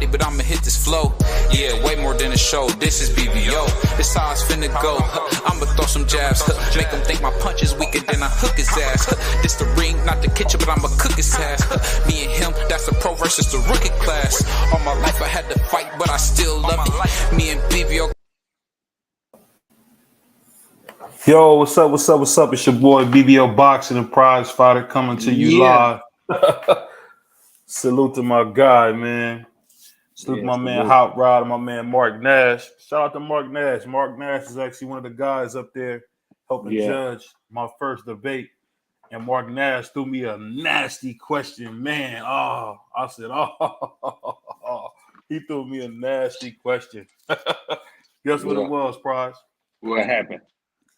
fight, but I'ma hit this flow. Yeah, way more than a show. This is BBO. This how it's finna go. I'ma throw some jabs. Make him think my punch is weaker than I hook his ass. This the ring, not the kitchen, but I'ma cook his ass. Me and him, that's the pro versus the rookie class. All my life I had to fight, but I still love it. Me and BBO. Yo, what's up? What's up? What's up? It's your boy BBO Boxing and Prize Fighter coming to you live. Salute to my guy, man. Salute to my man Hot Rod and my man Mark Nash. Shout out to Mark Nash. Mark Nash is actually one of the guys up there helping judge my first debate. And Mark Nash threw me a nasty question, man. I said, he threw me a nasty question. Guess what it was, Prize? What happened?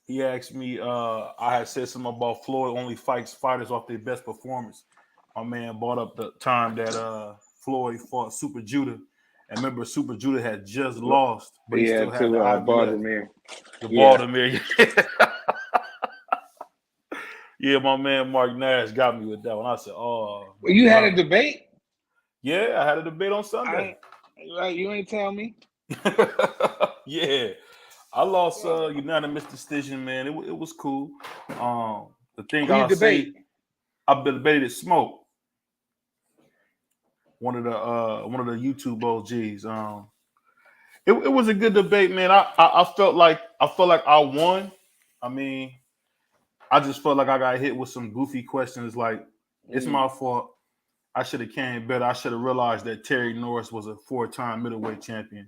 He asked me, I had said something about Floyd only fights fighters off their best performance. My man brought up the time that Floyd fought Super Judah. And remember, Super Judah had just lost, but he still had the Baltimore. Baltimore. Yeah, my man Mark Nash got me with that one. I said, well, you had a debate? Yeah, I had a debate on Sunday. You ain't tell me? Yeah. I lost unanimous decision, man. It was cool. The thing I say, I debated Smoke, one of the YouTube OGs. It was a good debate, man. I felt like I won. I mean, I just felt like I got hit with some goofy questions. Like it's my fault. I should have came better. I should have realized that Terry Norris was a 4-time middleweight champion.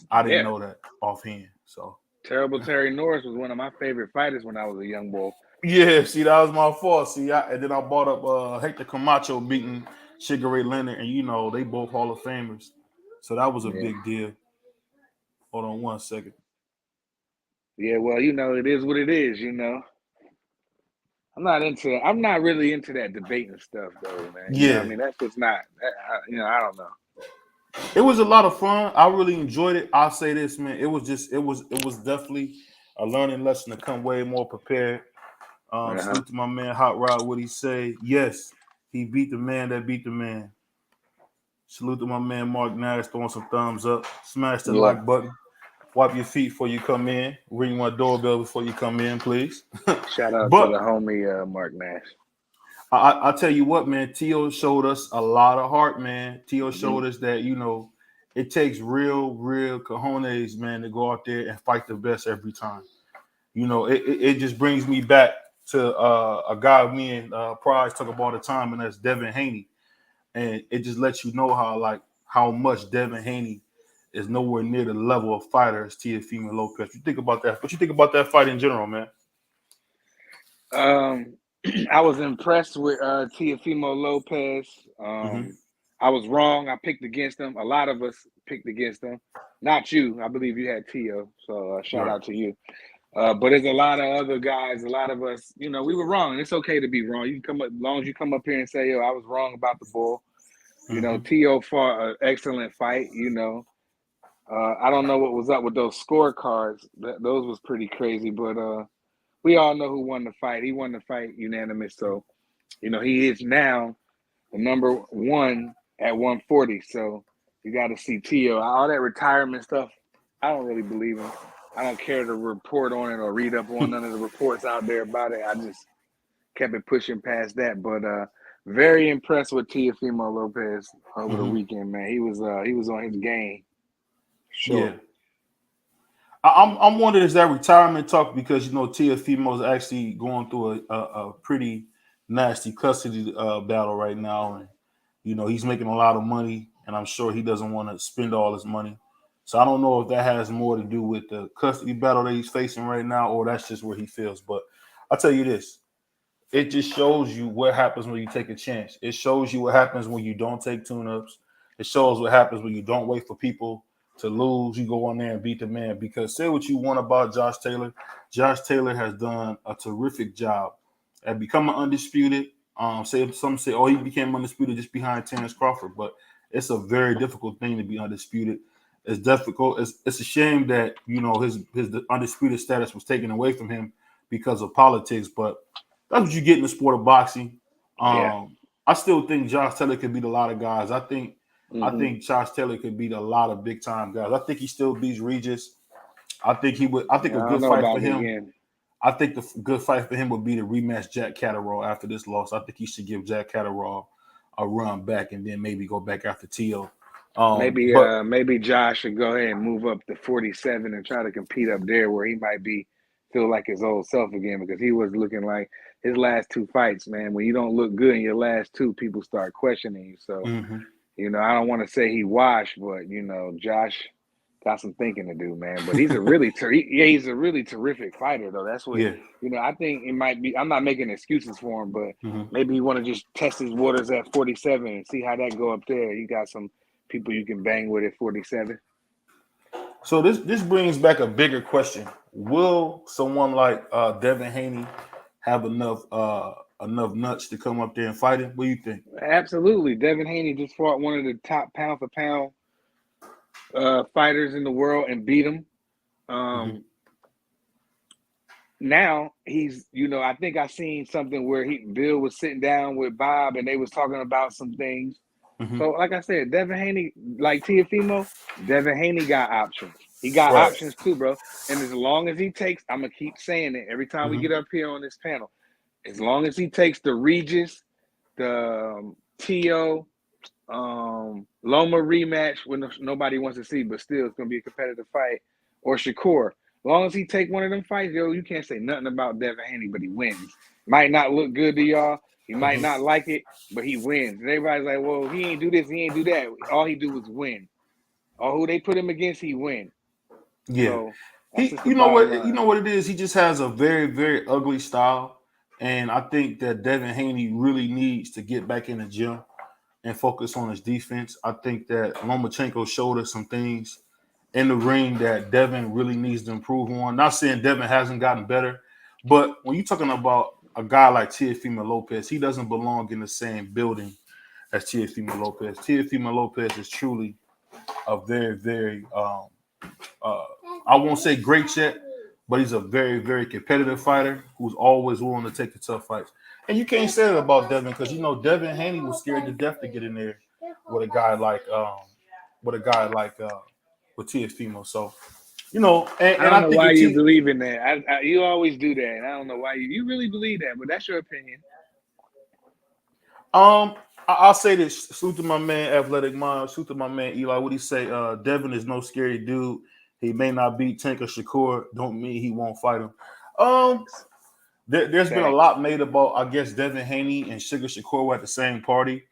I didn't know that offhand. So terrible Terry Norris was one of my favorite fighters when I was a young boy. Yeah, see, that was my fault. See, and then I brought up Hector Camacho beating Sugar Ray Leonard, and they both Hall of Famers. So that was a big deal. Hold on one second. Yeah, well, it is what it is, I'm not really into that debating stuff though, man. Yeah. I mean, that's just not I don't know. It was a lot of fun. I really enjoyed it. I'll say this, man. It was definitely a learning lesson to come way more prepared. Salute to my man Hot Rod. What he say? Yes, he beat the man that beat the man. Salute to my man Mark Nash throwing some thumbs up. Smash the like button. Wipe your feet before you come in. Ring my doorbell before you come in, please. Shout out to the homie Mark Nash. I tell you what, man, Teo showed us a lot of heart, man. Teo showed us that, it takes real cojones, man, to go out there and fight the best every time. It just brings me back to a guy me and Prize talk about all the time, and that's Devin Haney. And it just lets you know how much Devin Haney is nowhere near the level of fighter as Teofimo Lopez. What you think about that? What you think about that fight in general, man? I was impressed with Teofimo Lopez. I was wrong. I picked against him. A lot of us picked against him. Not you. I believe you had Teo. So shout out to you. But there's a lot of other guys, a lot of us, we were wrong. It's okay to be wrong. You can come up, as long as you come up here and say, yo, I was wrong about the bull. Teo fought an excellent fight, I don't know what was up with those scorecards. Those was pretty crazy, but we all know who won the fight. He won the fight unanimous. So, he is now the number one at 140. So you got to see Teo. All that retirement stuff, I don't really believe him. I don't care to report on it or read up on none of the reports out there about it. I just kept it pushing past that. But very impressed with Teofimo Lopez over the weekend, man. He was on his game. Sure. Yeah. I'm wondering, is that retirement talk because Teofimo is actually going through a pretty nasty custody battle right now, and he's making a lot of money, and I'm sure he doesn't want to spend all his money. So I don't know if that has more to do with the custody battle that he's facing right now, or that's just where he feels. But I'll tell you this: it just shows you what happens when you take a chance. It shows you what happens when you don't take tune-ups. It shows what happens when you don't wait for people to lose. You go on there and beat the man. Because say what you want about Josh Taylor. Josh Taylor has done a terrific job at becoming undisputed. Some say, he became undisputed just behind Terrence Crawford. But it's a very difficult thing to be undisputed. It's difficult. It's a shame that, his undisputed status was taken away from him because of politics. But that's what you get in the sport of boxing. I still think Josh Taylor could beat a lot of guys. I think I think Josh Taylor could beat a lot of big time guys. I think he still beats Regis. I think he would. I think Yeah, a I don't good know fight about for it him. again. I think the good fight for him would be to rematch Jack Catterall after this loss. I think he should give Jack Catterall a run back and then maybe go back after Teo. But Maybe Josh should go ahead and move up to 47 and try to compete up there where he might feel like his old self again, because he was looking like his last two fights, man. When you don't look good in your last two, people start questioning you. So, I don't want to say he washed, but Josh got some thinking to do, man. But he's a really he's a really terrific fighter, though. That's what I think it might be. I'm not making excuses for him, but maybe you want to just test his waters at 47 and see how that go up there. You got some people you can bang with at 47. So this brings back a bigger question: will someone like Devin Haney have enough nuts to come up there and fight him? What do you think? Absolutely. Devin Haney just fought one of the top pound for pound fighters in the world and beat him. Now he's, I think I seen something where Bill was sitting down with Bob and they was talking about some things. So, like I said, Devin Haney, like Teofimo, Devin Haney got options. He got options too, bro. And as long as he takes, I'm gonna keep saying it every time we get up here on this panel. As long as he takes the Regis, the Teo, Loma rematch when nobody wants to see, but still it's gonna be a competitive fight, or Shakur. As long as he take one of them fights, you can't say nothing about Devin Haney, but he wins. Might not look good to y'all. He might not like it, but he wins. And everybody's like, well, he ain't do this, he ain't do that. All he do is win. Or who they put him against, he win. Yeah. So that's just the you know bottom what line. you know what it is? He just has a very, very ugly style. And I think that Devin Haney really needs to get back in the gym and focus on his defense. I think that Lomachenko showed us some things in the ring that Devin really needs to improve on. Not saying Devin hasn't gotten better, but when you're talking about a guy like Teofimo Lopez, he doesn't belong in the same building as Teofimo Lopez. Teofimo Lopez is truly a very, very, I won't say great yet, but he's a very, very competitive fighter who's always willing to take the tough fights. And you can't say that about Devin because Devin Haney was scared to death to get in there with a guy like with Teofimo. So I and don't I know think why if you believe in that. You always do that, and I don't know why you really believe that, but that's your opinion. I'll say this: salute to my man, Athletic Mind. Salute to my man, Eli. What he say? Devin is no scary dude. He may not beat Tank or Shakur. Don't mean he won't fight him. There's been a lot made about, I guess, Devin Haney and Sugar Shakur were at the same party,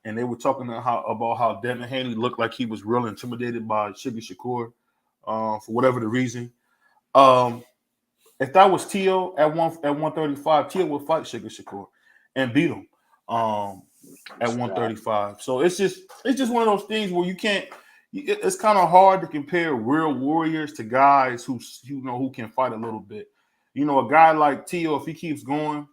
and they were talking about how Devin Haney looked like he was real intimidated by Sugar Shakur, for whatever the reason. If that was Teo at 135, Teo would fight Sugar Shakur and beat him at 135. So it's just one of those things where you can't. It's kind of hard to compare real warriors to guys who can fight a little bit. A guy like Teo, if he keeps going,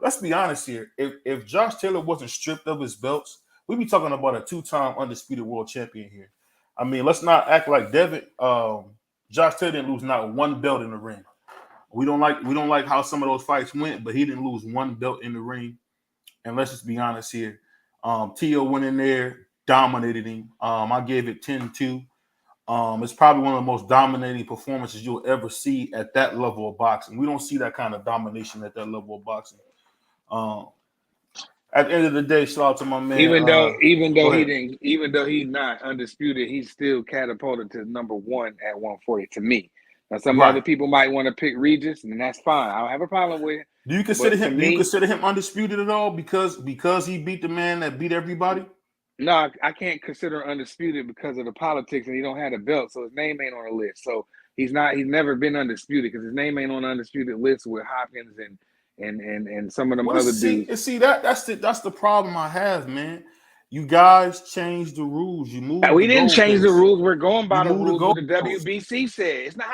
let's be honest here. If Josh Taylor wasn't stripped of his belts, we'd be talking about a 2-time undisputed world champion here. I mean, let's not act like Devin. Josh Taylor didn't lose not one belt in the ring. We don't like how some of those fights went, but he didn't lose one belt in the ring. And let's just be honest here. Teo went in there, dominated him. I gave it 10-2. It's probably one of the most dominating performances you'll ever see at that level of boxing. We don't see that kind of domination at that level of boxing. At the end of the day, shout out to my man. Even though he's not undisputed, he's still catapulted to number one at 140 to me. Now, some other people might want to pick Regis, and that's fine. I don't have a problem with it. Do you consider him? Do you consider him undisputed at all because he beat the man that beat everybody? No, I can't consider him undisputed because of the politics, and he don't have a belt, so his name ain't on the list. So he's never been undisputed because his name ain't on the undisputed list with Hopkins and some of them other dudes. See that's the problem I have, man. You guys changed the rules. You moved. We didn't change the rules. We're going by the rules what the WBC said. It's not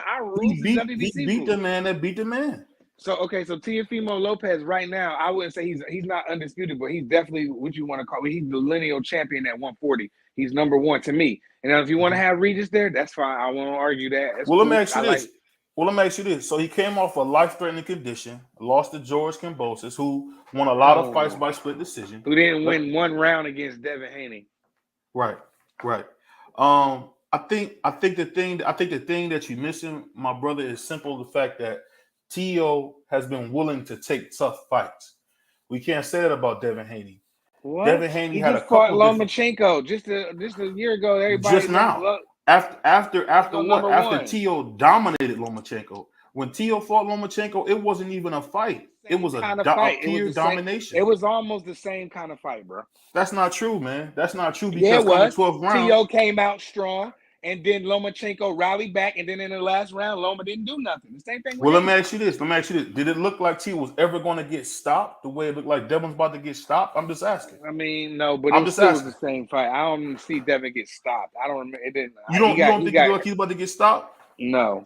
our rules. He beat the man that beat the man. So Teofimo Lopez right now, I wouldn't say he's not undisputed, but he's definitely what you want to call. He's the lineal champion at 140. He's number one to me. And if you want to have Regis there, that's fine. I won't argue that. That's Let me ask you this: Well, let me ask you this. So he came off a life-threatening condition, lost to George Kambosos, who won a lot of fights by split decision. Who didn't win one round against Devin Haney. Right, right. I think the thing that you're missing, my brother, is simple the fact that Teo has been willing to take tough fights. We can't say that about Devin Haney. What? Devin Haney he had just a fought couple Lomachenko just a year ago. Everybody just now. After what? After Teo dominated Lomachenko. When Teo fought Lomachenko, it wasn't even a fight. It was a pure domination. It was almost the same kind of fight, bro. That's not true, man. That's not true because yeah, it was. 12 rounds, Teo came out strong, and then Lomachenko rallied back, and then in the last round, Loma didn't do nothing. The same thing. Well, let me ask you this. Did it look like Teo was ever going to get stopped the way it looked like Devon's about to get stopped? I'm just asking. I mean, no, but it still was the same fight. I don't see Devin get stopped. I don't remember. It didn't. You don't think he's about to get stopped? No.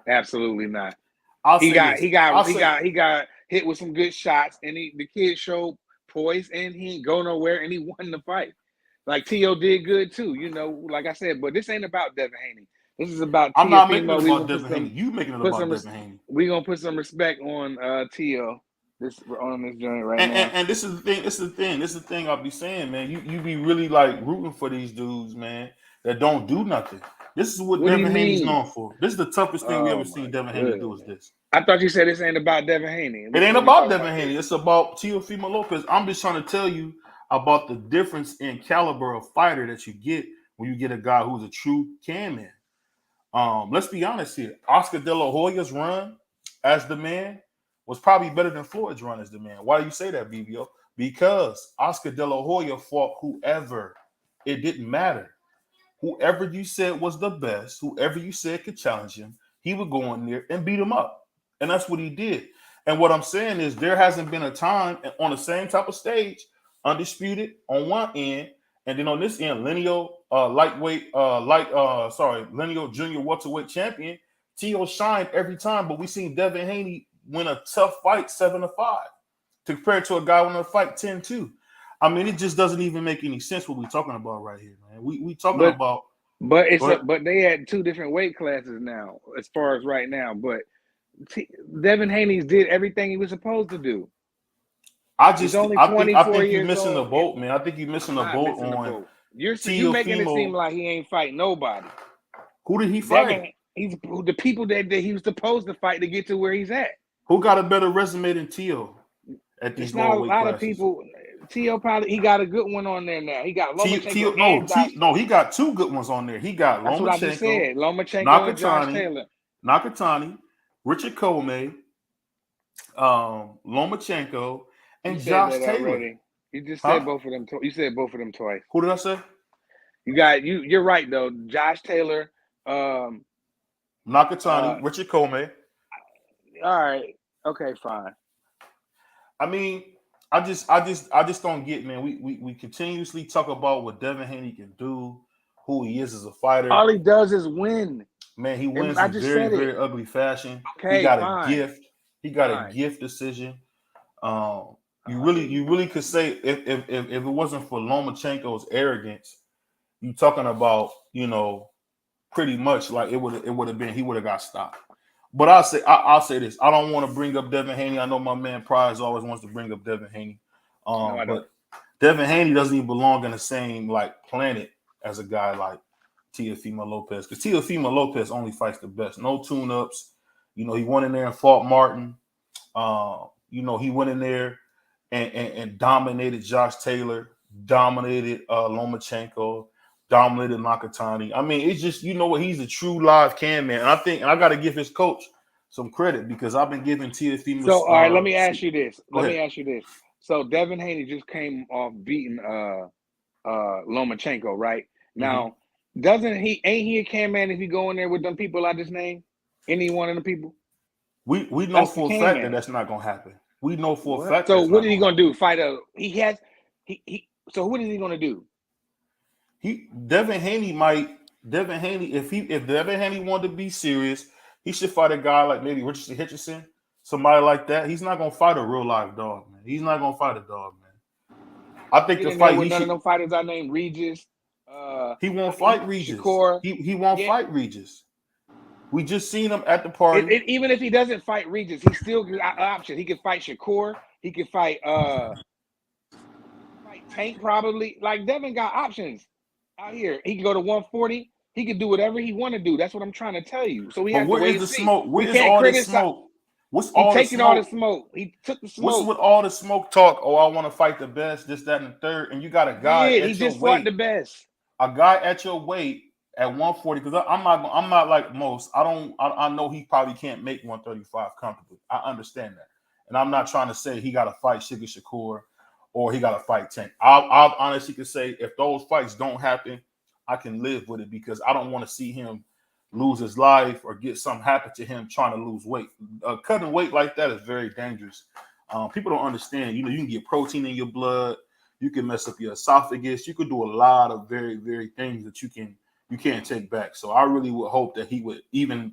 Absolutely not. He got hit with some good shots, and the kid showed poise, and he ain't go nowhere, and he won the fight. Like Teo did good too, like I said. But this ain't about Devin Haney. This is about. I'm not making it about Devin Haney. You making it about Devin Haney. We gonna put some respect on Teo on this joint now. And this is the thing. This is the thing I'll be saying, man. You be really like rooting for these dudes, man, that don't do nothing. This is what Devin Haney's known for. This is the toughest thing we ever seen Devin Haney do. Is this? I thought you said this ain't about Devin Haney. It ain't about Devin Haney. It's about Teofimo Lopez. I'm just trying to tell you about the difference in caliber of fighter that you get when you get a guy who's a true can man. Let's be honest here. Oscar De La Hoya's run as the man was probably better than Floyd's run as the man. Why do you say that, BBO? Because Oscar De La Hoya fought whoever. It didn't matter. Whoever you said was the best, whoever you said could challenge him, he would go in there and beat him up. And that's what he did. And what I'm saying is there hasn't been a time on the same type of stage, undisputed on one end, and then on this end, lineal lineal junior welterweight champion. Teo shined every time, but we seen Devin Haney win a tough fight 7-5 compared to a guy winning a fight 10-2. I mean, it just doesn't even make any sense what we're talking about right here, man. We talking about, but they had two different weight classes now, as far as right now. But Devin Haney did everything he was supposed to do. I think you're missing the boat, man. I think you're missing the boat on. You're making it seem like he ain't fight nobody. Who did he fight? He's the people that he was supposed to fight to get to where he's at. Who got a better resume than Teo at these lower weight classes? Not a lot of people. Teo he got a good one on there now. He got Lomachenko. He got two good ones on there. He got Lomachenko. That's what I just said. Lomachenko and Josh Taylor. Nakatani, Richard Comey, Lomachenko, and Josh Taylor. Already. You just said both of them. You said both of them twice. Who did I say? You're right though. Josh Taylor, Nakatani, Richard Comey. All right. Okay. Fine. I mean, I just don't get, man. We continuously talk about what Devin Haney can do, who he is as a fighter. All he does is win. Man, he wins in very, very ugly fashion. Okay, he got a gift. He got a gift decision. You really could say if it wasn't for Lomachenko's arrogance, you talking about, pretty much like it would have been, he would have got stopped. But I'll say this. I don't want to bring up Devin Haney. I know my man Prize always wants to bring up Devin Haney. But Devin Haney doesn't even belong in the same planet as a guy like Teofimo Lopez. Because Teofimo Lopez only fights the best. No tune-ups. He went in there and fought Martin. He went in there and dominated Josh Taylor, dominated Lomachenko, dominated Nakatani. I mean, it's just, he's a true live can man. And I got to give his coach some credit because I've been giving Teofimo. So, all right, let me ask you this. So, Devin Haney just came off beating Lomachenko, right? Now, ain't he a can man if he go in there with them people I just named? Any one of the people? We know for a fact that's not going to happen. We know for a fact. So, what is he going to do? Fight so, what is he going to do? Devin Haney, if Devin Haney wanted to be serious, he should fight a guy like maybe Richardson Hitchison, somebody like that. He's not gonna fight a real live dog, man. He's not gonna fight a dog, man. I think the fight none of them fighters I named Regis. He won't fight Regis. Shakur. He won't fight Regis. We just seen him at the party. Even if he doesn't fight Regis, he's still got options. He can fight Shakur. He can fight Tank probably. Like Devin got options out here. He can go to 140. He can do whatever he want to do. That's what I'm trying to tell you. So we But have to where wait is and the see. smoke? Where We is can't all this criticize. smoke? What's He all the taking all the smoke? smoke. He took the What's smoke. with all the smoke talk? Oh, I want to fight the best, this, that, and the third. And you got a guy He at your just fought weight, the best. a guy at your weight at 140. Because I'm not like most. I know he probably can't make 135 comfortably. I understand that, and I'm not trying to say he got to fight Sugar Shakur or he got to fight Tank. I'll honestly can say if those fights don't happen, I can live with it because I don't want to see him lose his life or get something happen to him trying to lose weight. Cutting weight like that is very dangerous. People don't understand. You know, you can get protein in your blood. You can mess up your esophagus. You could do a lot of very, very things that you can't take back. So I really would hope that he would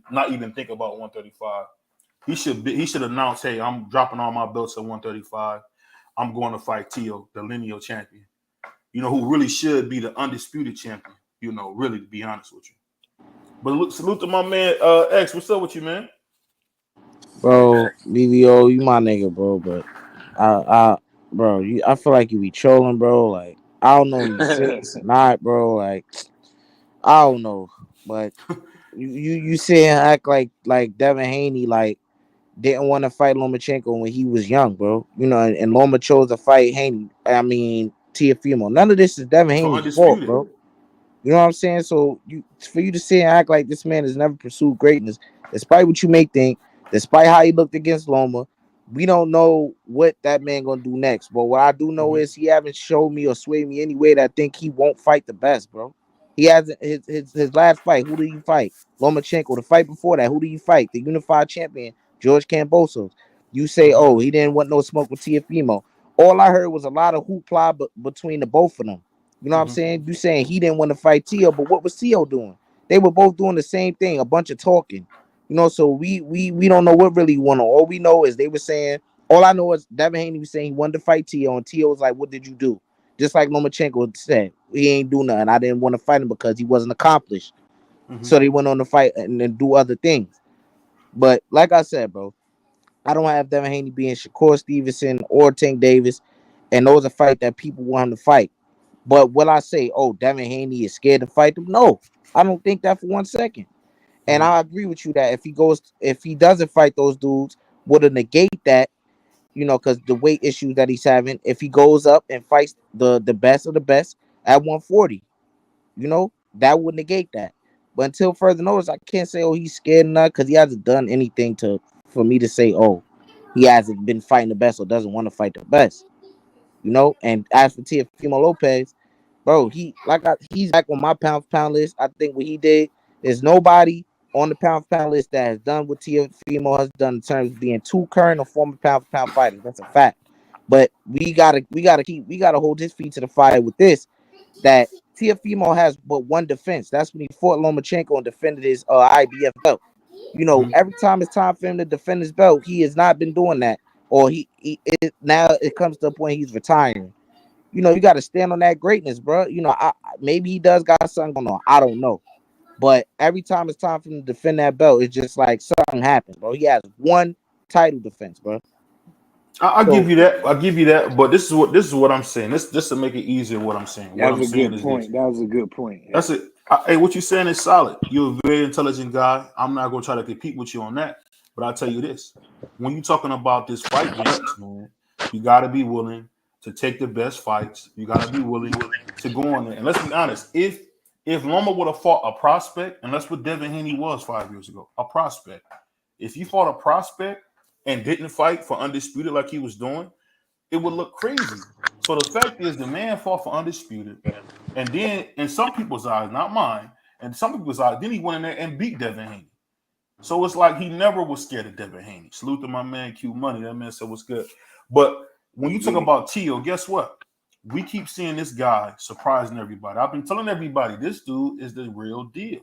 not even think about 135. He should announce, hey, I'm dropping all my belts at 135. I'm going to fight Teo, the lineal champion. You know, who really should be the undisputed champion. You know, really to be honest with you. But salute to my man X. What's up with you, man? Bro, BBO, you my nigga, bro. But bro, I feel like you be trolling, bro. Like I don't know if you serious or not, bro. Like I don't know, but you sit and act like Devin Haney like didn't want to fight Lomachenko when he was young, bro. You know, and Loma chose to fight Haney. I mean, Tiafimo. None of this is Devin For Haney's fault, undisputed. bro. You know what I'm saying? So for you to sit and act like this man has never pursued greatness, despite what you may think, despite how he looked against Loma, we don't know what that man gonna do next. But what I do know Mm-hmm. is he haven't showed me or swayed me any way that I think he won't fight the best, bro. He hasn't his last fight. Who did he fight? Lomachenko. The fight before that, who did he fight? The unified champion, George Kambosos. You say, Mm-hmm. oh, he didn't want no smoke with Tiafimo. All I heard was a lot of hoopla between the both of them. You know what I'm Mm-hmm. saying? You saying he didn't want to fight Tio, but what was Tio doing? They were both doing the same thing, a bunch of talking. You know, so we don't know what really went on. All we know is they were saying. All I know is Devin Haney was saying he wanted to fight Tio, and Tio was like, "What did you do?" Just like Lomachenko said, he ain't do nothing. I didn't want to fight him because he wasn't accomplished. Mm-hmm. So they went on to fight and do other things. But like I said, bro, I don't have Devin Haney being Shakur Stevenson or Tank Davis, and those are fight that people want him to fight. But will I say, oh, Devin Haney is scared to fight them? No, I don't think that for 1 second. And Mm-hmm. I agree with you that if he doesn't fight those dudes, would it negate that? You know, because the weight issues that he's having. If he goes up and fights the best of the best at 140, you know, that would negate that. But until further notice, I can't say, oh, he's scared enough because he hasn't done anything for me to say, oh, he hasn't been fighting the best or doesn't want to fight the best. You know, and as for Teofimo Lopez, bro, he's back on my pound for pound list. I think what he did, there's nobody on the pound for pound list that has done what Teofimo has done in terms of being two current or former pound for pound fighters. That's a fact. But we gotta hold his feet to the fire with this. That Teofimo has but one defense. That's when he fought Lomachenko and defended his IBF belt. You know, Mm-hmm. every time it's time for him to defend his belt, he has not been doing that. Or now it comes to a point he's retiring. You know, you got to stand on that greatness, bro. You know, maybe he does got something going on. I don't know. But every time it's time for him to defend that belt, it's just like something happens, bro. He has one title defense, bro. I'll give So you that. I'll give you that. But this is what I'm saying. This to make it easier. What I'm saying. What That's I'm a saying good is this. point. That was a good point. Yeah. That's it. Hey, what you're saying is solid. You're a very intelligent guy. I'm not gonna try to compete with you on that. But I'll tell you this: when you're talking about this fight business, man, you got to be willing to take the best fights. You got to be willing to go on there. And let's be honest: if Loma would have fought a prospect, and that's what Devin Haney was 5 years ago, a prospect. If you fought a prospect and didn't fight for undisputed like he was doing, it would look crazy. So the fact is, the man fought for undisputed, and then in some people's eyes, not mine, and some people's eyes, then he went in there and beat Devin Haney. So it's like he never was scared of Devin Haney. Salute to my man Q Money. That man said what's good. But when you talk Indeed. about Tio, guess what? We keep seeing this guy surprising everybody. I've been telling everybody this dude is the real deal.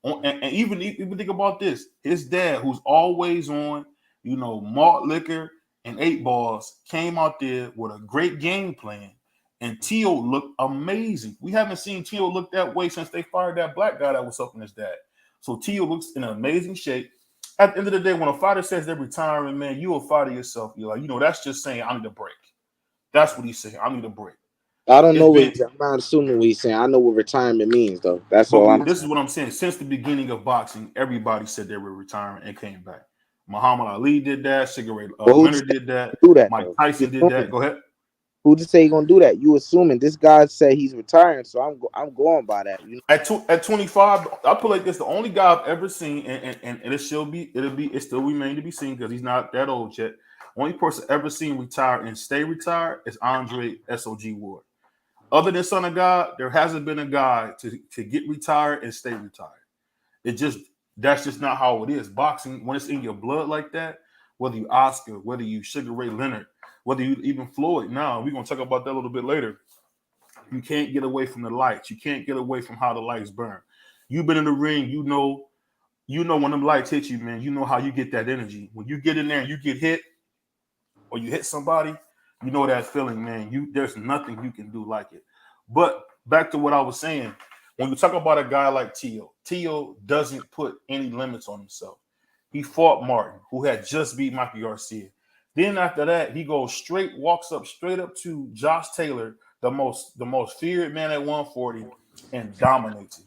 And even think about this: his dad, who's always on, malt liquor and eight balls, came out there with a great game plan, and Tio looked amazing. We haven't seen Tio look that way since they fired that black guy that was helping his dad. So Teo looks in amazing shape. At the end of the day, when a fighter says they're retiring, man, you a fighter yourself. You're like, that's just saying I need a break. That's what he's saying. I need a break. I don't It's know what been, he's. I'm not assuming what he's saying. I know what retirement means, though. That's but all I'm this is saying. what I'm saying. Since the beginning of boxing, everybody said they were retiring and came back. Muhammad Ali did that. Cigarette But who Leonard just say did that. do that Mike though? You Tyson did that. assuming? Go ahead. Who just say he gonna do that? You assuming this guy said he's retiring, so I'm going by that. At 25, I put like this: the only guy I've ever seen, and it still remain to be seen because he's not that old yet. Only person ever seen retire and stay retired is Andre SOG Ward. Other than Son of God, there hasn't been a guy to get retired and stay retired. It just That's just not how it is. Boxing, when it's in your blood like that, whether you Oscar, whether you Sugar Ray Leonard, whether you even Floyd. Now we're gonna talk about that a little bit later. You can't get away from the lights. You can't get away from how the lights burn. You've been in the ring, you know when them lights hit you, man. You know how you get that energy. When you get in there and you get hit, or you hit somebody, you know that feeling, man. There's nothing you can do like it. But back to what I was saying, when you talk about a guy like Teo doesn't put any limits on himself. He fought Martin, who had just beat Mikey Garcia. Then after that, he walks up straight up to Josh Taylor, the most feared man at 140, and dominates him.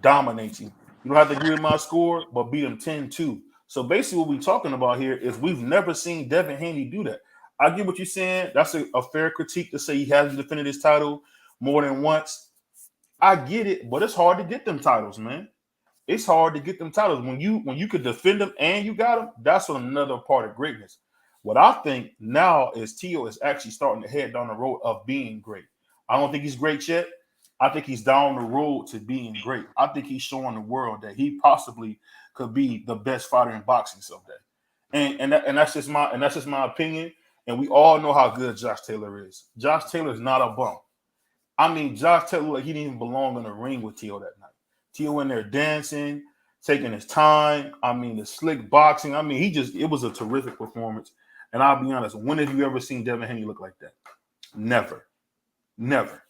Dominates him. You don't have to agree with my score, but beat him 10-2. So basically, what we're talking about here is we've never seen Devin Haney do that. I get what you're saying. That's a fair critique to say he hasn't defended his title more than once. I get it, but it's hard to get them titles, man. It's hard to get them titles. When you could defend them and you got them, that's another part of greatness. What I think now is Teo is actually starting to head down the road of being great. I don't think he's great yet. I think he's down the road to being great. I think he's showing the world that he possibly could be the best fighter in boxing someday. And that's just my opinion. And we all know how good Josh Taylor is. Josh Taylor is not a bum. I mean, Josh Taylor, like he didn't even belong in the ring with Teo that night. Teo in there dancing, taking his time. I mean, the slick boxing. I mean, it was a terrific performance. And I'll be honest, when have you ever seen Devin Haney look like that? Never. Never.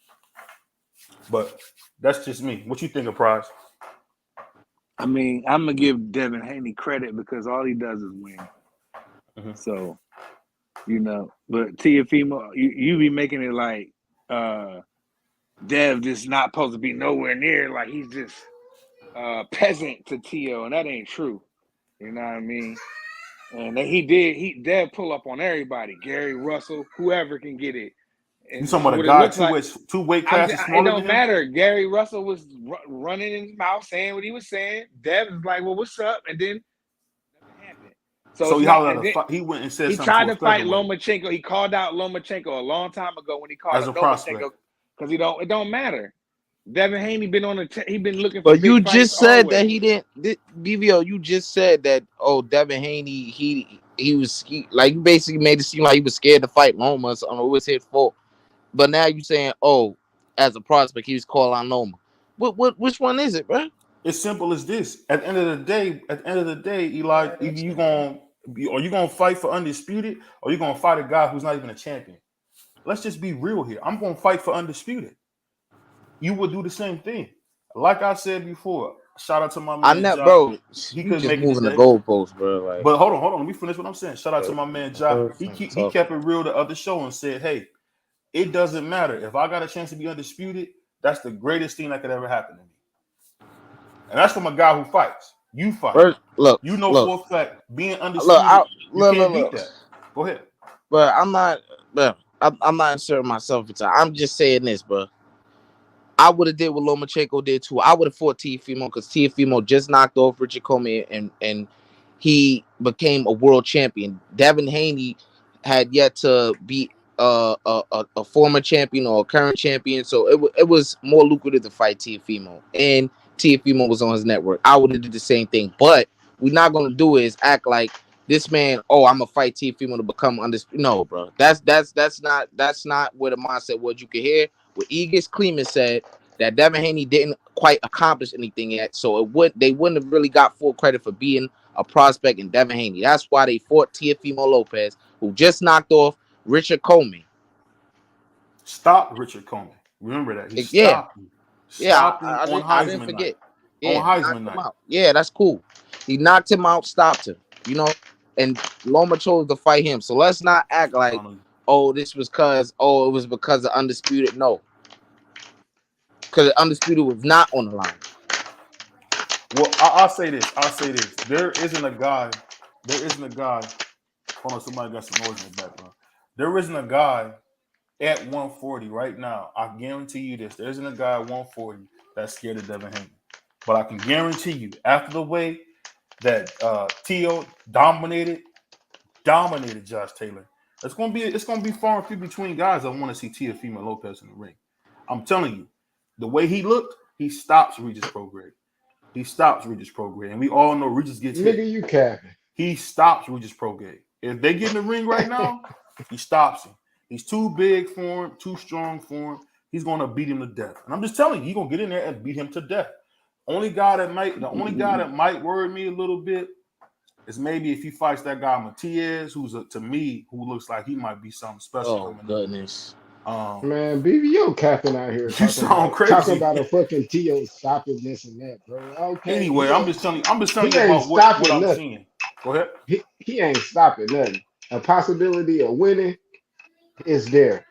But that's just me. What you think of Prize? I mean, I'm gonna give Devin Haney credit because all he does is win. Mm-hmm. So, but Teofimo, you be making it like Dev just not supposed to be nowhere near, like he's just peasant to Teo, and that ain't true. You know what I mean? And Dev pull up on everybody, Gary Russell, whoever can get it. And You talking about a what it guy looks like, two weight it classes smaller don't than him? matter. Gary Russell was running in his mouth, saying what he was saying. Dev was like, "Well, what's up?" And then nothing happened. So it's he not. hollered And at then he went and said he something tried to a to fight featherweight Lomachenko. He called out Lomachenko a long time ago when he called as a out prospect. Lomachenko because it don't matter. Devin Haney been he been looking for But you big fights just said that always. he didn't. BVO, you just said that. Oh, Devin Haney, like you basically made it seem like he was scared to fight Loma or something. It was his fault. But now you saying, oh, as a prospect, he was calling on Loma. Which one is it, bro? It's simple as this. At the end of the day, Eli, either you gonna fight for undisputed, or you gonna fight a guy who's not even a champion. Let's just be real here. I'm gonna fight for undisputed. You would do the same thing. Like I said before, shout out to my I man know, Josh. bro. He You couldn't just make it moving the today. goalposts, bro. Like, But hold on. Let me finish what I'm saying. Shout out to my man Josh. He kept it real the other show and said, "Hey, it doesn't matter if I got a chance to be undisputed. That's the greatest thing that could ever happen to me." And that's from a guy who fights. You fight. First, look, For a fact, being undisputed, you can't beat that. Go ahead. But I'm not, bro. I'm not inserting myself into. I'm just saying this, bro. I would have did what Lomachenko did too. I would have fought Teofimo because Teofimo just knocked off Richard Comey and he became a world champion. Devin Haney had yet to be a former champion or a current champion, so it was more lucrative to fight Teofimo, and Teofimo was on his network. I would have did the same thing, but we're not gonna do is act like this man. Oh, I'm gonna fight Teofimo to become undisputed. No, bro. That's not where the mindset was. You can hear what Egis Kleeman said that Devin Haney didn't quite accomplish anything yet, so they wouldn't have really got full credit for being a prospect in Devin Haney. That's why they fought Teofimo Lopez, who just knocked off Richard Comey. Stop Richard Comey. Remember that. He Yeah. stopped him. Stopped him on Heisman I didn't forget. night. Yeah, on he knocked Heisman him night. out. Yeah, that's cool. He knocked him out, stopped him, and Loma chose to fight him. So let's not act like, oh, this was it was because of Undisputed. No, because Undisputed was not on the line. Well, I'll say this. I'll say this. There isn't a guy. There isn't a guy. Hold on, somebody got some noise in the background. There isn't a guy at 140 right now. I guarantee you this. There isn't a guy at 140 that's scared of Devin Haney. But I can guarantee you, after the way that Teo dominated Josh Taylor, it's gonna be far and few between guys that want to see Teofimo Lopez in the ring. I'm telling you, the way he looked, he stops Regis Prograde. He stops Regis Prograde, and we all know Regis gets hit. Nigga, you capping. He stops Regis Prograde. If they get in the ring right now, he stops him. He's too big for him, too strong for him. He's gonna beat him to death. And I'm just telling you, he's gonna get in there and beat him to death. The only guy that might worry me a little bit is maybe if he fights that guy Matias, to me, who looks like he might be something special Oh coming goodness. up. Man, BBO capping out here You sound crazy. talking about a fucking Tio stopping this and that, bro. Okay, Anyway, I'm just telling he you ain't about what stopping I'm nothing. seeing. Go ahead. He ain't stopping nothing. A possibility of winning is there.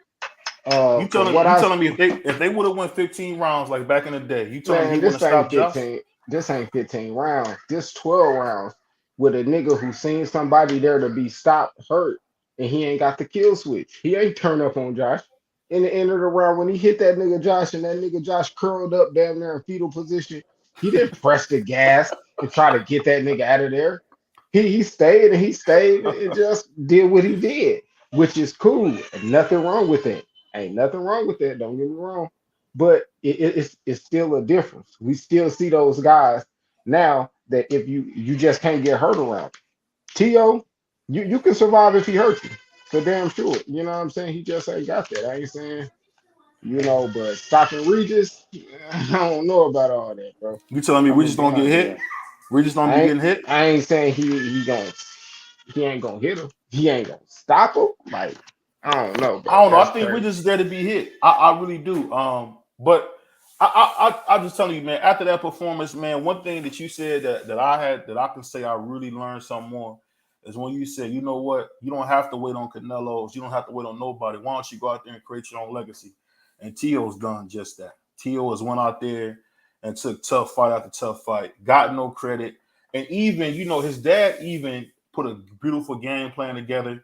You From telling what I me if they would have won 15 rounds like back in the day, you telling me he Man, wouldn't this have ain't stopped Josh? 15. This ain't 15 rounds. This 12 rounds with a nigga who seen somebody there to be stopped, hurt, and he ain't got the kill switch. He ain't turned up on Josh. In the end of the round, when he hit that nigga Josh and that nigga Josh curled up down there in fetal position, he didn't press the gas and try to get that nigga out of there. He stayed and just did what he did, which is cool. Nothing wrong with that. Ain't nothing wrong with that. Don't get me wrong, but it's still a difference. We still see those guys now that if you just can't get hurt around. T.O., you can survive if he hurts you. For damn sure. You know what I'm saying? He just ain't got that. I ain't saying, but stopping Regis, I don't know about all that, bro. You telling me I'm we gonna just be don't get honest. hit? We just don't be getting hit? I ain't saying he ain't gonna hit him. He ain't gonna stop him. Like, I don't know, I bro. don't know. I That's think we're crazy. just there to be hit. I really do. But I'm just telling you, man. After that performance, man, one thing that you said that I can say I really learned something more is when you said, you know what, you don't have to wait on Canelo's, you don't have to wait on nobody. Why don't you go out there and create your own legacy? And Tio's done just that. Tio has went out there and took tough fight after tough fight, got no credit, and even his dad even put a beautiful game plan together.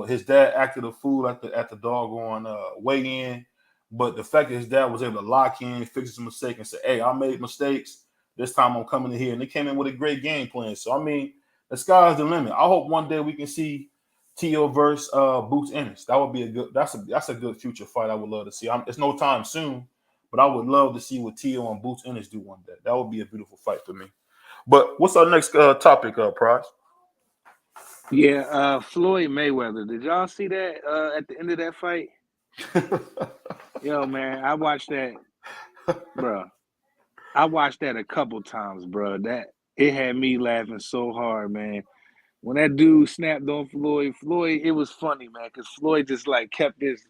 His dad acted a fool at the doggone weigh-in, but the fact that his dad was able to lock in, fix his mistake, and say, "Hey, I made mistakes. This time I'm coming in here," and they came in with a great game plan. So I mean, the sky's the limit. I hope one day we can see Tio versus Boots Ennis. That would be that's a good future fight. I would love to see. It's no time soon, but I would love to see what Tio and Boots Ennis do one day. That would be a beautiful fight for me. But what's our next topic, Prize? Yeah, Floyd Mayweather. Did y'all see that at the end of that fight? Yo, man, I watched that, bro. I watched that a couple times, bro. That it had me laughing so hard, man. When that dude snapped on Floyd, it was funny, man, because Floyd just like kept his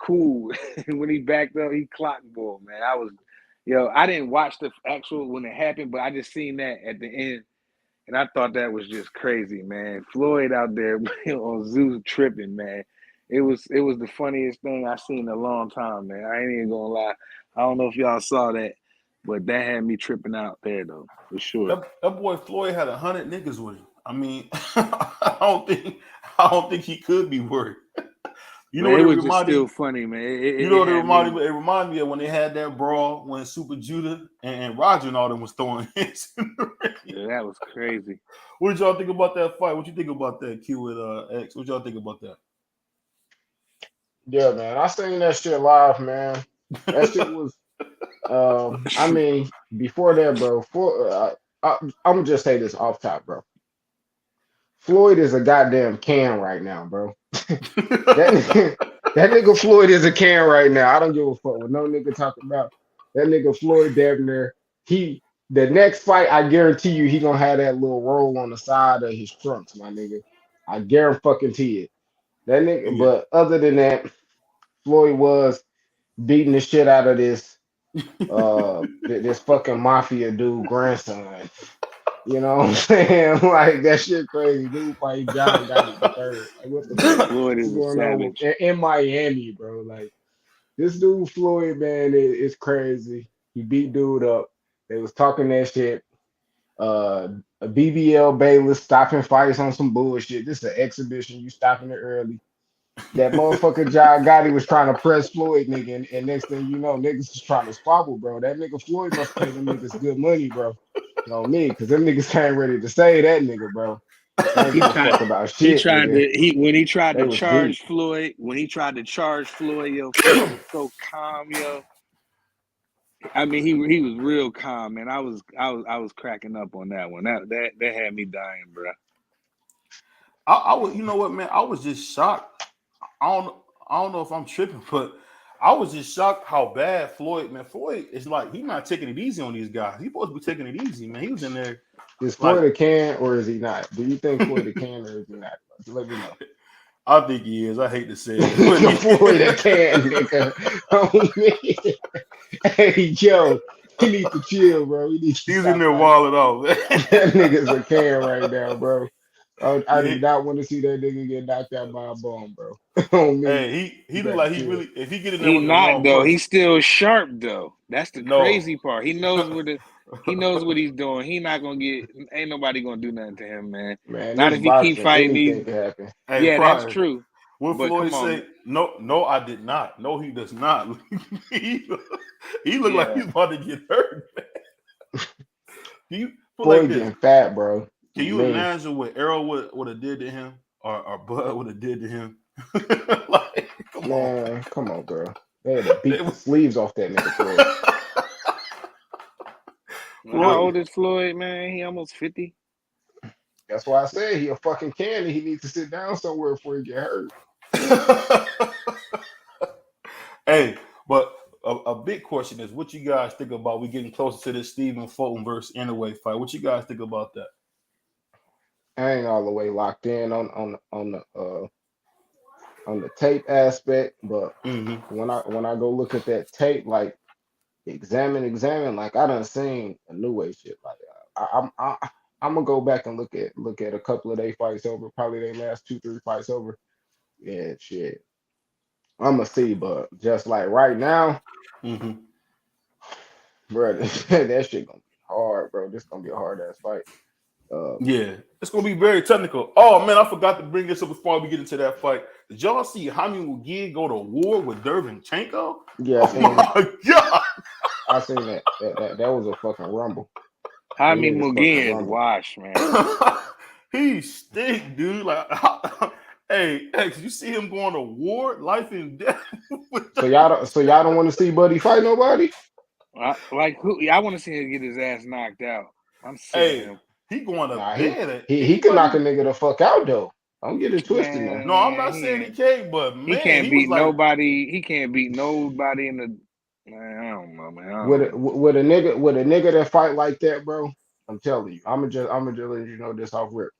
cool. When he backed up, he clocked ball, man. I didn't watch the actual when it happened, but I just seen that at the end. And I thought that was just crazy, man. Floyd out there on Zeus tripping, man. It was the funniest thing I seen in a long time, man. I ain't even gonna lie. I don't know if y'all saw that, but that had me tripping out there though, for sure. That boy Floyd had 100 niggas with him. I mean, I don't think he could be worried. You know Man, what it it was just reminded still me? funny, man. You know It what it had reminded me. me? It reminded me of when they had that brawl when Super Judah and Roger and all them was throwing hands in the ring. Yeah, that was crazy. What did y'all think about that fight? What you think about that, Q with X? What y'all think about Yeah, man. I seen that shit live, man. That shit that? was I mean, before that, bro, I'm gonna just say this off top, bro. Floyd is a goddamn can right now, bro. That nigga, that nigga Floyd is a can right now. I don't give a fuck what no nigga talking about. That nigga Floyd Devner, the next fight, I guarantee you, he gonna have that little roll on the side of his trunks, my nigga. I guarantee it. That Oh nigga, yeah. but other than that, Floyd was beating the shit out of this. This fucking mafia dude grandson. You know what I'm saying? Like that shit crazy. Dude fight John Gotti the third. Like what the fuck Floyd is is a going on savage. in Miami, bro? Like this dude Floyd, man, is crazy. He beat dude up. They was talking that shit. A BBL Bayless stopping fights on some bullshit. This is an exhibition. You stopping it early. That motherfucker John Gotti was trying to press Floyd, nigga, and next thing you know, niggas was trying to squabble, bro. That nigga Floyd must pay them niggas good money, bro. You know me, because them niggas came ready to say that nigga, bro. They ain't He give a tried. fuck about He shit, tried nigga. to. When he tried They to was deep. charge Floyd. When he tried to charge Floyd, yo, Floyd was so calm, yo. I mean, he was real calm, man. I was cracking up on that one. That had me dying, bro. I was, you know what, man? I was just shocked. I don't know if I'm tripping, but I was just shocked how bad Floyd, man. Floyd is like he's not taking it easy on these guys. He's supposed to be taking it easy, man. He was in there Is like Floyd a can or is he not? Do you think Floyd a can or is he not? Let me know. I think he is. I hate to say it, but Floyd a can, nigga. Oh, man. Hey, Joe, he need to chill, bro. He needs to he's in stop there fighting. walling off. That nigga's a can right now, bro. I Yeah, do not want to see that nigga get knocked out by a bomb, bro. On me, he you look better like he chill. really if he get in there He with the not wrong though. punch, He's still sharp though. That's the no. crazy part. He knows where the. He knows what he's doing. He not gonna get. Ain't nobody gonna do nothing to him, man. Man, Not this if he keep boxing, fighting these. anything can happen. Hey, Yeah, that's Pryor, true. what But Floyd come on, say? No, I did not. No, he does not. he, he looked like yeah. he's about to get hurt. Can you put like Floyd this? getting fat, bro. Can you Me, imagine what Errol would have did to him, or Bud would have did to him? Like, come on, man, come on, bro. They had to they beat the was- sleeves off that nigga Floyd. How Floyd. old is Floyd, man? He almost 50. That's why I said he a fucking can and he needs to sit down somewhere before he get hurt. Hey, but a big question is, what you guys think about? We getting closer to this Stephen Fulton versus Inouye fight. What you guys think about that? I ain't all the way locked in on the tape aspect, but Mm-hmm. when I go look at that tape, like examine, like I done seen a new way shit. Like I'm gonna go back and look at a couple of their fights over, probably their last 2-3 fights over. Yeah, shit. I'm gonna see, but just like right now, Mm-hmm. bro, that shit gonna be hard, bro. This gonna be a hard ass fight. Yeah, it's gonna be very technical. Oh man, I forgot to bring this up before we get into that fight. Did y'all see Jaime Muguiz go to war with Dervinchenko? Yeah, I Oh seen it. my god! I seen that. That was a fucking rumble. Them Jaime niggas fucking Muguiz rumble. wash, man. He stink, dude. Like, hey, X, you see him going to war, life and death? So y'all don't want to see Buddy fight nobody? Like who? I want to see him get his ass knocked out. I'm sick of Hey, him, he going to Nah, bed at he can knock a anybody. nigga the fuck out though. Don't get it twisted now. No, I'm man. not saying he can't, but He man, can't he was beat like, nobody. He can't beat nobody in the. Man, I don't know, man. I With don't know. with a nigga that fight like that, bro. I'm telling you, I'm just let you know this off rip.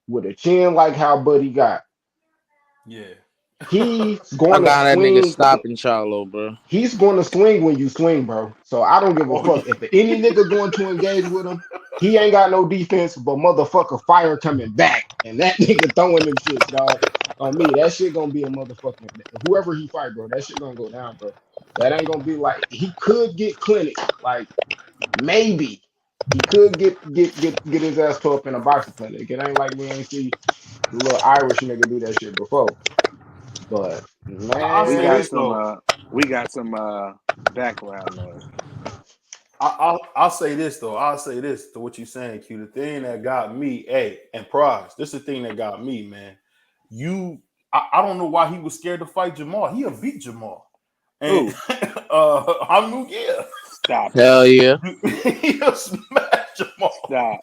With a chin like how Buddy got, yeah. he's I going to got that nigga swing. stopping Charlo, bro. He's going to swing when you swing, bro. So I don't give a Oh yeah. fuck if any nigga going to engage with him. He ain't got no defense, but motherfucker fire coming back, and that nigga throwing them shits, dog. On me, that shit gonna be a motherfucking whoever he fight, bro. That shit gonna go down, bro. That ain't gonna be like he could get clinic, like maybe he could get his ass tore up in a boxing clinic. It ain't like we ain't see the little Irish nigga do that shit before, but I'll We say got this man, some. though. We got some background noise. I'll say this though. I'll say this to what you're saying, Q. The thing that got me, hey, and Prize, this is the thing that got me, man. I don't know why he was scared to fight Jamal. He'll beat Jamal. And Who? I'm new, yeah. Stop it. Hell yeah. He'll smash Jamal. Stop.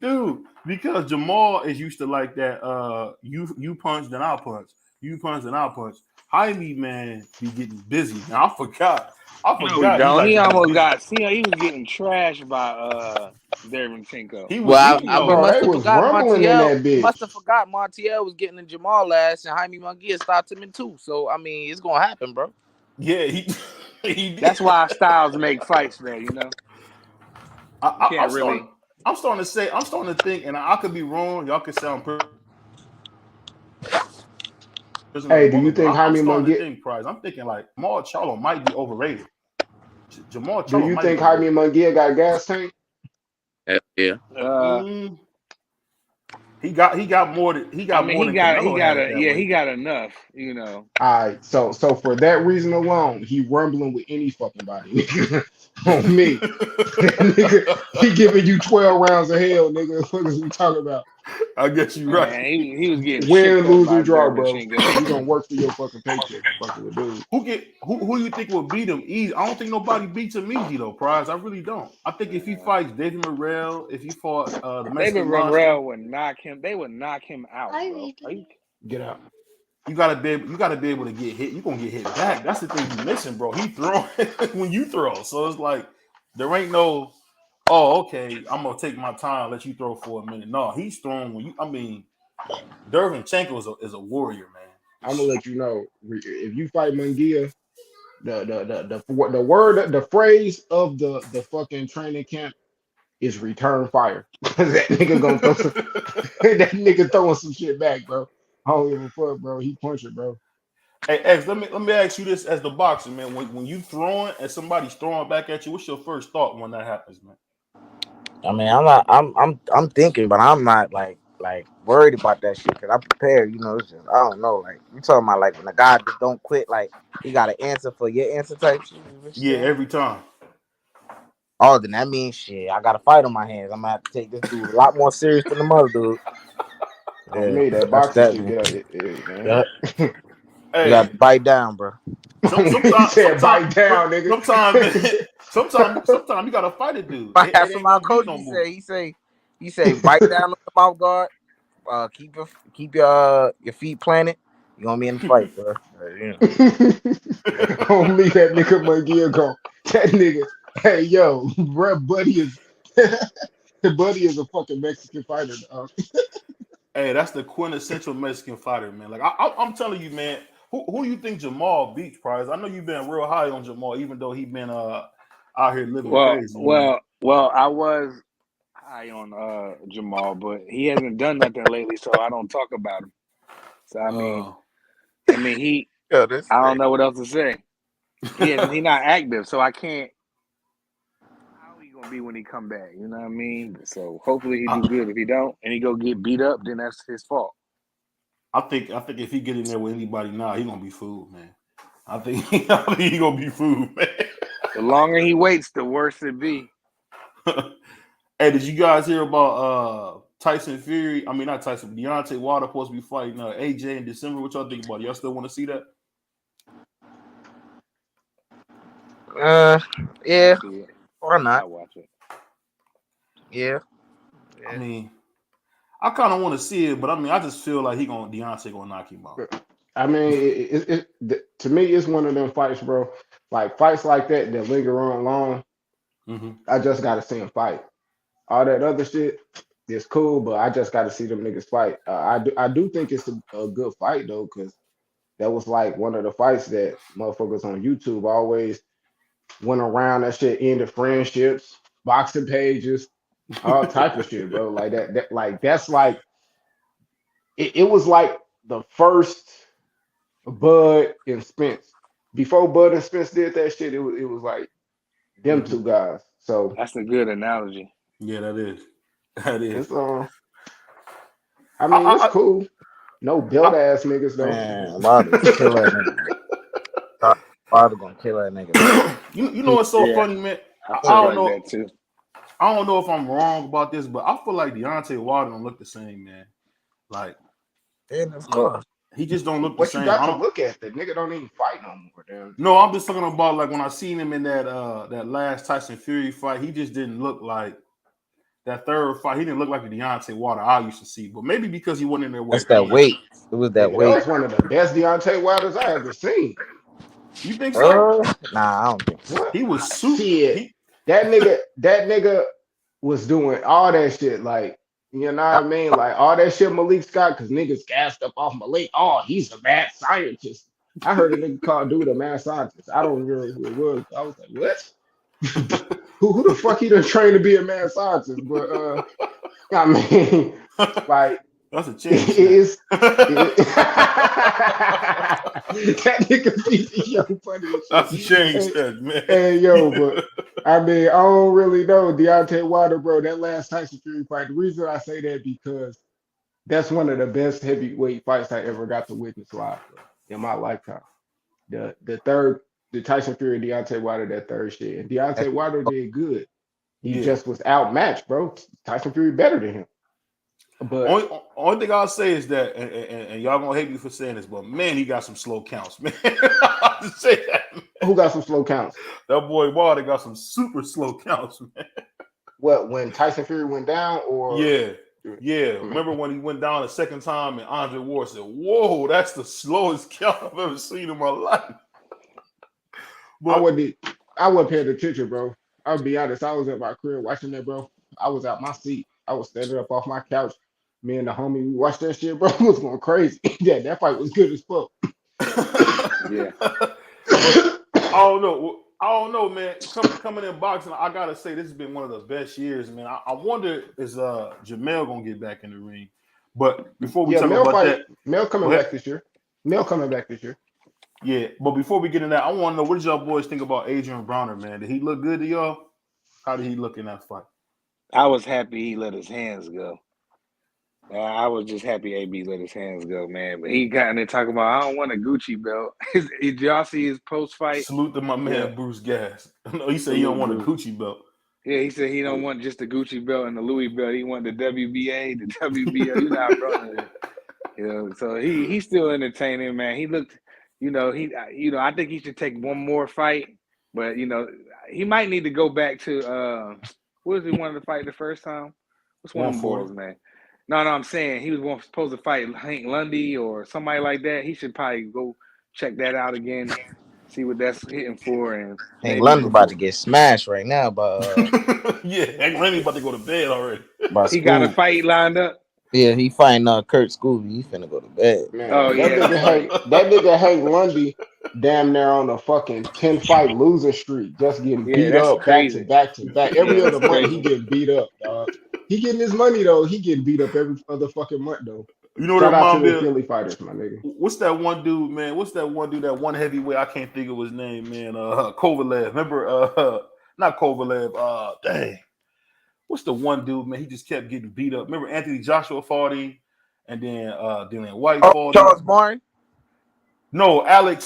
Dude, because Jamal is used to like that you punch, then I'll punch. You punch, then I'll punch. Jaime, man, be getting busy. Now I forgot. No, he He don't. like He to get almost busy. got. See, he was getting trashed by Derevchenko. He was Well, eating he bro, though. must they have was forgot rumbling in Montiel. that He must bitch. have forgot Montiel was getting in Jamal last, and Jaime Munguia stopped him in two. So I mean, it's gonna happen, bro. Yeah, he He did. That's why styles make fights, man. You know, I, you I, I'm can't starting. really. I'm starting to say. I'm starting to think, and I could be wrong. Y'all could sound prison of the Hey, do you moment, but think I'm Jaime starting to Munguia? think, Prize. I'm thinking like Jamal Charlo might be overrated. Jamal Do Charlo you might be think Jaime overrated. Munguia got gas tank? Hell yeah. Uh, Mm, he got more than I mean, Canelo had it that he way. got enough. You know, All right, so for that reason alone, he rumbling with any fucking body, nigga. On me, nigga, he giving you 12 rounds of hell, nigga. What is we talking about? I guess you're right. man, he was getting Win, shipped up lose, or by draw, bro. Derevyanchenko. You gonna work for your fucking paycheck, fucking with dude. Who you think will beat him easy? I don't think nobody beats him easy though, Prize. I really don't. I think if he fights David Morrell, if he fought the David Mexican Monster, Romero would knock him. They would knock him out, bro. Are you, Get out. you gotta be able to get hit. You're gonna get hit back. That's the thing you missing, bro. He throwing when you throw. So it's like there ain't no, oh, okay, I'm gonna take my time, let you throw for a minute. No, he's throwing when you I mean, Derevyanchenko is a warrior, man. I'm gonna let you know if you fight Munguia, the word, the phrase of the fucking training camp is return fire. Because that nigga gonna throw some, that nigga throwing some shit back, bro. I don't give a fuck, bro. He punching, bro. Hey X, let me ask you this as the boxer, man. When you throwing and somebody's throwing back at you, what's your first thought when that happens, man? I mean, I'm not. I'm thinking, but I'm not like worried about that shit because I'm prepared. You know, it's just I don't know. Like you talking about like when a guy just don't quit, like he got an answer for your answer type shit. Is what you Yeah, saying? every time. Oh, then that means shit. I got a fight on my hands. I'm gonna have to take this dude a lot more serious than the mother dude. On Yeah, me, that that's boxing that. shit Man. get out, man. Yeah, you got Hey, to bite down, bro. He sometimes, said, "Bite down, nigga." man. Sometimes you gotta fight a dude. It That's what ain't my gonna be coach no be more. say. He say, bite down on the mouth guard. Keep your feet planted. You gonna be in the fight, bro. You know. On me, that nigga Munguia go. That nigga, hey yo, bro, Buddy is Buddy is a fucking Mexican fighter, dog. Hey, that's the quintessential Mexican fighter, man. Like I'm telling you, man. Who you think Jamal beats, Prize? I know you've been real high on Jamal, even though he been out here living crazy, man. I was high on Jamal, but he hasn't done nothing lately, so I don't talk about him. So Uh, he. Yeah, this I don't thing. know what else to say. He not active, so I can't. How he gonna be when he come back? You know what I mean? So hopefully he do I, good. If he don't, and he go get beat up, then that's his fault. I think if he get in there with anybody now, he gonna be fooled, man. I think he gonna be fooled, man. The longer he waits, the worse it be. Hey, did you guys hear about Tyson Fury? I mean, not Tyson, Deontay Wilder supposed to be fighting AJ in December. What y'all think about it? Y'all still want to see that? Uh, I yeah, see it. or I not? watch it. Yeah, I yeah. mean, I kind of want to see it, but I mean, I just feel like Deontay gonna knock him out. I mean, to me, it's one of them fights, bro. Like fights like that linger on long. Hmm. I just gotta see him fight. All that other shit is cool, but I just gotta see them niggas fight. I do think it's a good fight though, because that was like one of the fights that motherfuckers on YouTube always went around. That shit ended friendships, boxing pages, all type of shit, bro. Like that like that's like it was like the first Bud and Spence. Before Bud and Spence did that shit, it was like them Hmm. two guys. So That's a good analogy. Yeah, that is. That is. it's I mean it's I, cool. No belt I, ass niggas though. Man, Wilder gonna kill that nigga. Wilder gonna kill that nigga, man. you know what's so Yeah, funny, man? I I feel don't like know. that too. I don't know if I'm wrong about this, but I feel like Deontay Wilder don't look the same, man. Like And of course, he just don't look the What you same. got I to don't. look at? The nigga don't even fight no more, damn. No, I'm just talking about like when I seen him in that last Tyson Fury fight, he just didn't look like that third fight. He didn't look like the Deontay Wilder I used to see. But maybe because he wasn't in there that's with that weight. It was that Nigga, that weight. was one of the best Deontay Wilders I ever seen. you think so? Nah, I don't think so. What? He was soup. Shit. He That nigga was doing all that shit. Like, you know what I mean? Like all that shit Malik Scott, because niggas gassed up off Malik. Oh, he's a mad scientist. I heard a nigga call dude a mad scientist. I don't remember who it was. I was like, what? who the fuck he done trained to be a mad scientist? But I mean, like That's a it change is. now. That nigga yo funny as That's a shit. change that, man. And yo, but I mean, I don't really know Deontay Wilder, bro. That last Tyson Fury fight. The reason I say that because that's one of the best heavyweight fights I ever got to witness live, bro, in my lifetime. The Tyson Fury Deontay Wilder, that third shit. And Deontay Wilder did good. He Yeah. just was outmatched, bro. Tyson Fury better than him. But only thing I'll say is that, and y'all gonna hate me for saying this, but man, he got some slow counts, man. I'll just say that, man. Who got some slow counts? That boy Wilder got some super slow counts, man. What, when Tyson Fury went down, or Yeah. Remember when he went down the second time and Andre Ward said, "Whoa, that's the slowest count I've ever seen in my life." But I wasn't paying attention, bro. I'll be honest. I was at my crib watching that, bro. I was out my seat. I was standing up off my couch. Me and the homie, we watched that shit, bro. It was going crazy. Yeah, that fight was good as fuck. Yeah. I don't know, man. Coming in boxing, I gotta say this has been one of the best years, man. I wonder is Jamel gonna get back in the ring? But before we talk about that, Mel coming back this year. Mel coming back this year. Yeah, but before we get into that, I want to know, what did y'all boys think about Adrian Browner, man? Did he look good to y'all? How did he look in that fight? I was happy he let his hands go. I was just happy AB let his hands go, man. But he got in there talking about, I don't want a Gucci belt. Did y'all see his post-fight? Salute to my man, Bruce Gas. No, he said he don't want a Gucci belt. Yeah, he said he don't want just the Gucci belt and the Louis belt. He want the WBA, the WBO. You know how brother, you know. So he's still entertaining, man. He looked, I think he should take one more fight, but he might need to go back to what was he wanted to fight the first time? What's one of them boys, man? No, I'm saying he was supposed to fight Hank Lundy or somebody like that. He should probably go check that out again, see what that's hitting for. And Hank Lundy about to get smashed right now, but yeah, Hank Lundy about to go to bed already. He got a fight lined up. Yeah, he fighting Kurt Scooby. He finna go to bed. Man, that nigga Hank Lundy damn near on a fucking 10-fight losing streak, just getting beat up crazy. back to back. Every other month he getting beat up, dog. He getting his money though. He getting beat up every other fucking month though. You know what Shout out to the Philly fighters, my nigga. What's that one dude, man? That one heavyweight? I can't think of his name, man. Kovalev. Remember? Not Kovalev. Dang. What's the one dude, man? He just kept getting beat up. Remember Anthony Joshua fought him, and then Dillian White fought him. Charles Barnes? No, Alex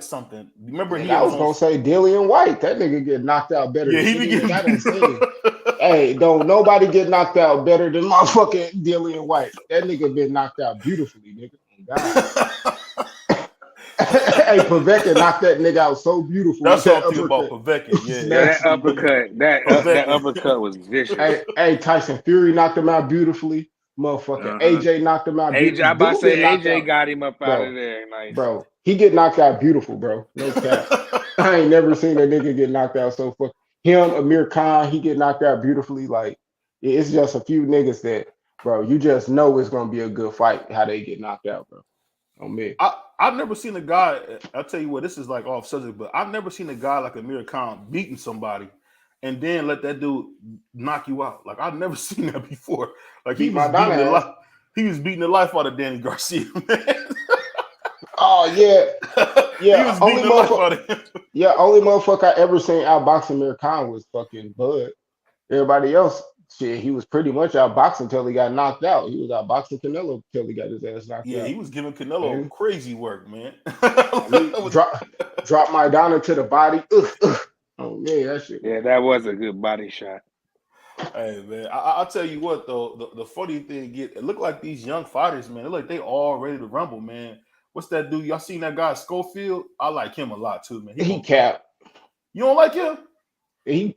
something. Remember I was gonna say Dillian White. That nigga get knocked out better. Yeah, than he be getting beat up. Hey, don't nobody get knocked out better than motherfucking Dillian White. That nigga been knocked out beautifully, nigga. God. Hey, Povetkin knocked that nigga out so beautiful. That's something about Povetkin. Yeah, that uppercut. That uppercut was vicious. Hey, Tyson Fury knocked him out beautifully. Motherfucking AJ knocked him out beautifully. I'm about to say AJ got him up out of there. Nice. Bro, he get knocked out beautiful, bro. No cap. I ain't never seen a nigga get knocked out so fucking. Him, Amir Khan, he get knocked out beautifully. Like, it's just a few niggas that, bro, you just know it's gonna be a good fight how they get knocked out, bro. On me. I've never seen a guy, I'll tell you what, this is like off subject, but I've never seen a guy like Amir Khan beating somebody and then let that dude knock you out. Like, I've never seen that before. Like, he was beating the life out of Danny Garcia, man. Oh, yeah. Yeah, he was beating the life out of him. Yeah, only motherfucker I ever seen outboxing Amir Khan was fucking Bud. Everybody else, shit, he was pretty much outboxing until he got knocked out. He was outboxing Canelo until he got his ass knocked out. Yeah, he was giving Canelo crazy work, man. Drop Maidana to the body. Oh, yeah, that shit. Yeah, that was a good body shot. Hey, man, I'll tell you what, though, the funny thing, it looked like these young fighters, man, it look like they all ready to rumble, man. What's that dude? Y'all seen that guy Schofield? I like him a lot too, man. He cap. You don't like him? He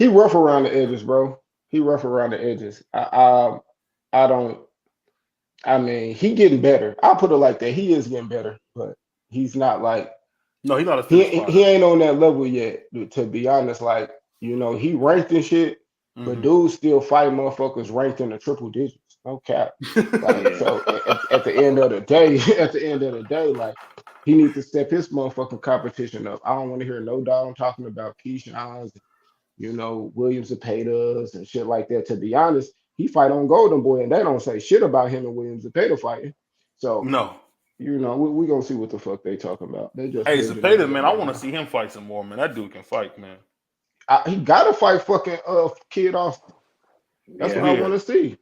rough around the edges, bro. He rough around the edges. He getting better. I'll put it like that. He is getting better, but he's not like. No, he's not a. He ain't on that level yet. To be honest, like he ranked and shit, but dudes still fight motherfuckers ranked in the triple digits. No cap. Like Yeah. so, at the end of the day, at the end of the day, like he needs to step his motherfucking competition up. I don't want to hear no dog talking about Keyshawn's, Williams Zepedas and shit like that. To be honest, he fight on Golden Boy, and they don't say shit about him and Williams Zepeda fighting. So No. we gonna see what the fuck they talking about. They just Hey, building Zepeda, niggas up man, I right want to now. see him fight some more, man. That dude can fight, man. He gotta fight fucking Kid Austin. That's what Yeah. I want Yeah. to see.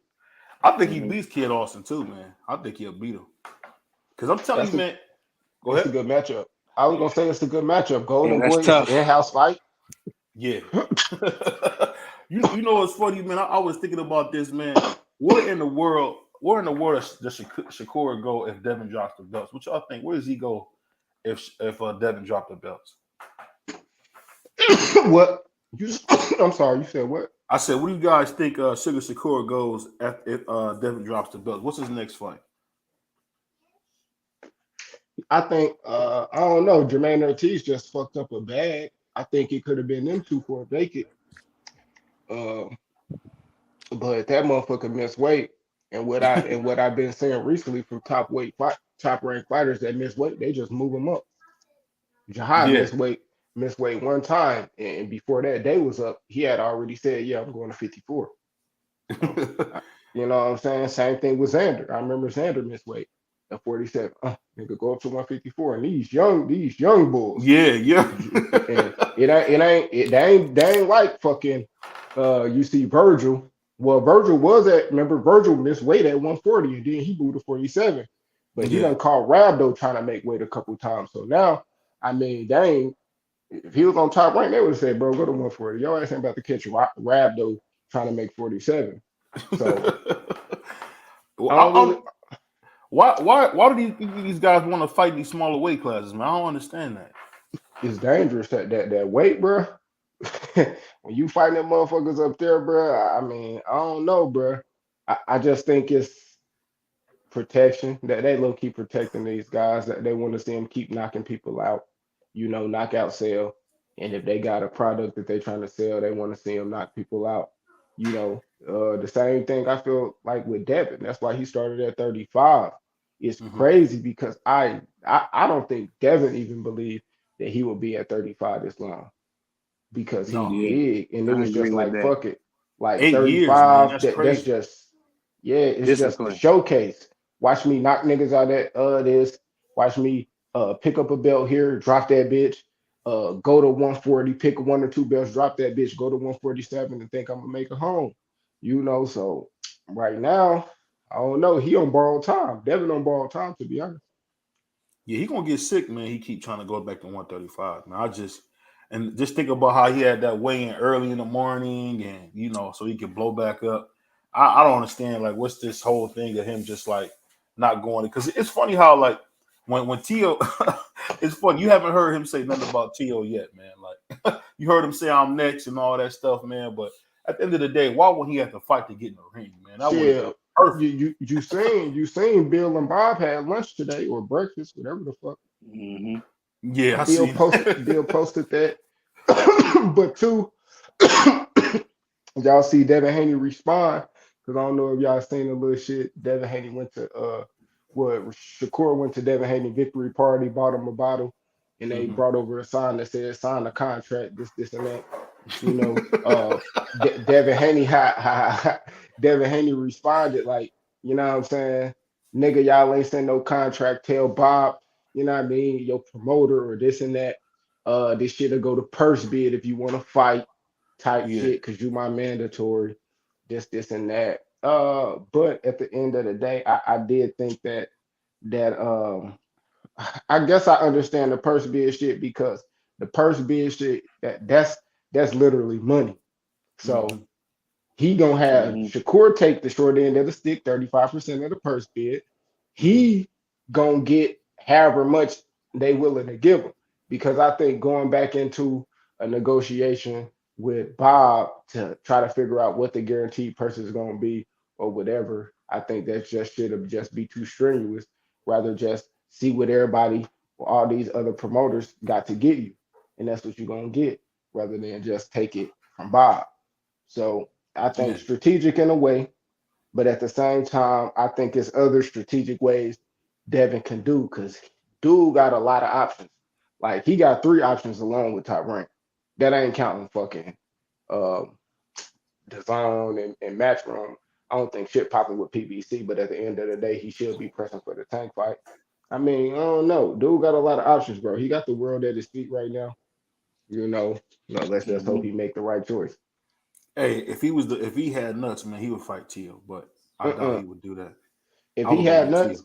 I think he Hmm. beats Kid Austin too, man. I think he'll beat him. Because I'm telling That's you, a man. Go it's a ahead. good matchup. I was gonna say it's a good matchup. Yeah, Golden that's Boy is an tough. in-house fight. Yeah. you know what's funny, man? I was thinking about this, man. Where in the world does Shakur go if Devin drops the belts? What y'all think? Where does he go if Devin dropped the belts? What you? I'm sorry. You said what? I said, what do you guys think Sugar Shakur goes if Devin drops the belts? What's his next fight? I think I don't know. Jermaine Ortiz just fucked up a bag. I think it could have been them two for a vacant. Uh, but that motherfucker missed weight. And what I've been saying recently from top ranked fighters that miss weight, they just move them up. Jahad Yeah. missed weight one time, and before that day was up, he had already said, "Yeah, I'm going to 54." So, you know what I'm saying? Same thing with Xander. I remember Xander missed weight at 47. Nigga, go up to 154, and these young bulls, Yeah, yeah. and they ain't like fucking. You see Virgil. Well, Virgil was at. Remember, Virgil missed weight at 140, and then he moved to 47. But he Yeah. done caught Rabdo trying to make weight a couple times. So now, I mean, they ain't. If he was on top rank, they would have said, "Bro, go to 140. Your ass ain't about to catch Rabdo trying to make 47." So Well, I don't really. why do these guys want to fight these smaller weight classes, man? I don't understand that. It's dangerous that weight, bro. When you fighting them motherfuckers up there, bro. I mean, I don't know, bro. I just think it's protection that they low key protecting these guys that they want to see them keep knocking people out, knockout sell. And if they got a product that they're trying to sell, they want to see them knock people out. The same thing I feel like with Devin. That's why he started at 35. It's Hmm. crazy because I don't think Devin even believed that he would be at 35 this long because he's No, Yeah, big, and it I was agree just with like that. fuck it, like 8 years, man. 35. That's That's crazy. just yeah, it's just the Discipline. showcase. Watch me knock niggas out at this. Watch me pick up a belt here, drop that bitch. Go to 140, pick one or two belts, drop that bitch, go to 147, and think I'm gonna make it home. So right now, I don't know. He on borrowed time. Devin on borrowed time, to be honest. Yeah, he gonna get sick, man. He keep trying to go back to 135. Man, and just think about how he had that weigh in early in the morning, and so he could blow back up. I don't understand, like, what's this whole thing of him just like not going? Because it's funny how, like, when Teo, it's funny you haven't heard him say nothing about Teo yet, man. Like, you heard him say I'm next and all that stuff, man. But at the end of the day, why wouldn't he have to fight to get in the ring, man? That would have been Shit, you perfect. you you seen Bill and Bob had lunch today or breakfast, whatever the fuck. Hmm. Yeah, I Bill seen. posted Bill posted that. But two, y'all see Devin Haney respond because I don't know if y'all seen the little shit. Devin Haney went to Shakur went to Devin Haney victory party, bought him a bottle, and they Mhm. brought over a sign that said sign the contract, this and that. You know, uh, Devin Haney, Devin Haney responded like, you know what I'm saying, nigga, y'all ain't send no contract. Tell Bob, you know what I mean, your promoter or this and that. This shit'll go to purse bid if you want to fight type Yeah. shit because you my mandatory. This, and that. But at the end of the day, I did think that I guess I understand the purse bid shit because the purse bid shit that's literally money. So Mhm. he gonna have Hmm. Shakur take the short end of the stick, 35% of the purse bid. Mhm. He gonna get however much they willing to give him. Because I think going back into a negotiation with Bob to try to figure out what the guaranteed purse is gonna be or whatever, I think that just should have just be too strenuous. Rather just see what everybody or all these other promoters got to get you. And that's what you're gonna get, rather than just take it from Bob. So I think Yeah. strategic in a way, But at the same time, I think it's other strategic ways Devin can do because dude got a lot of options. Like he got 3 options alone with Top Rank. That ain't counting fucking um the zone and match room. I don't think shit popping with PBC, but at the end of the day, he should be pressing for the tank fight. I mean, I don't know. Dude got a lot of options, bro. He got the world at his feet right now. You know, let's just hope he make the right choice. Hey, if he had nuts, man, he would fight Teo, but I doubt Uh-uh. he would do that. If I he would go had get Teo. nuts,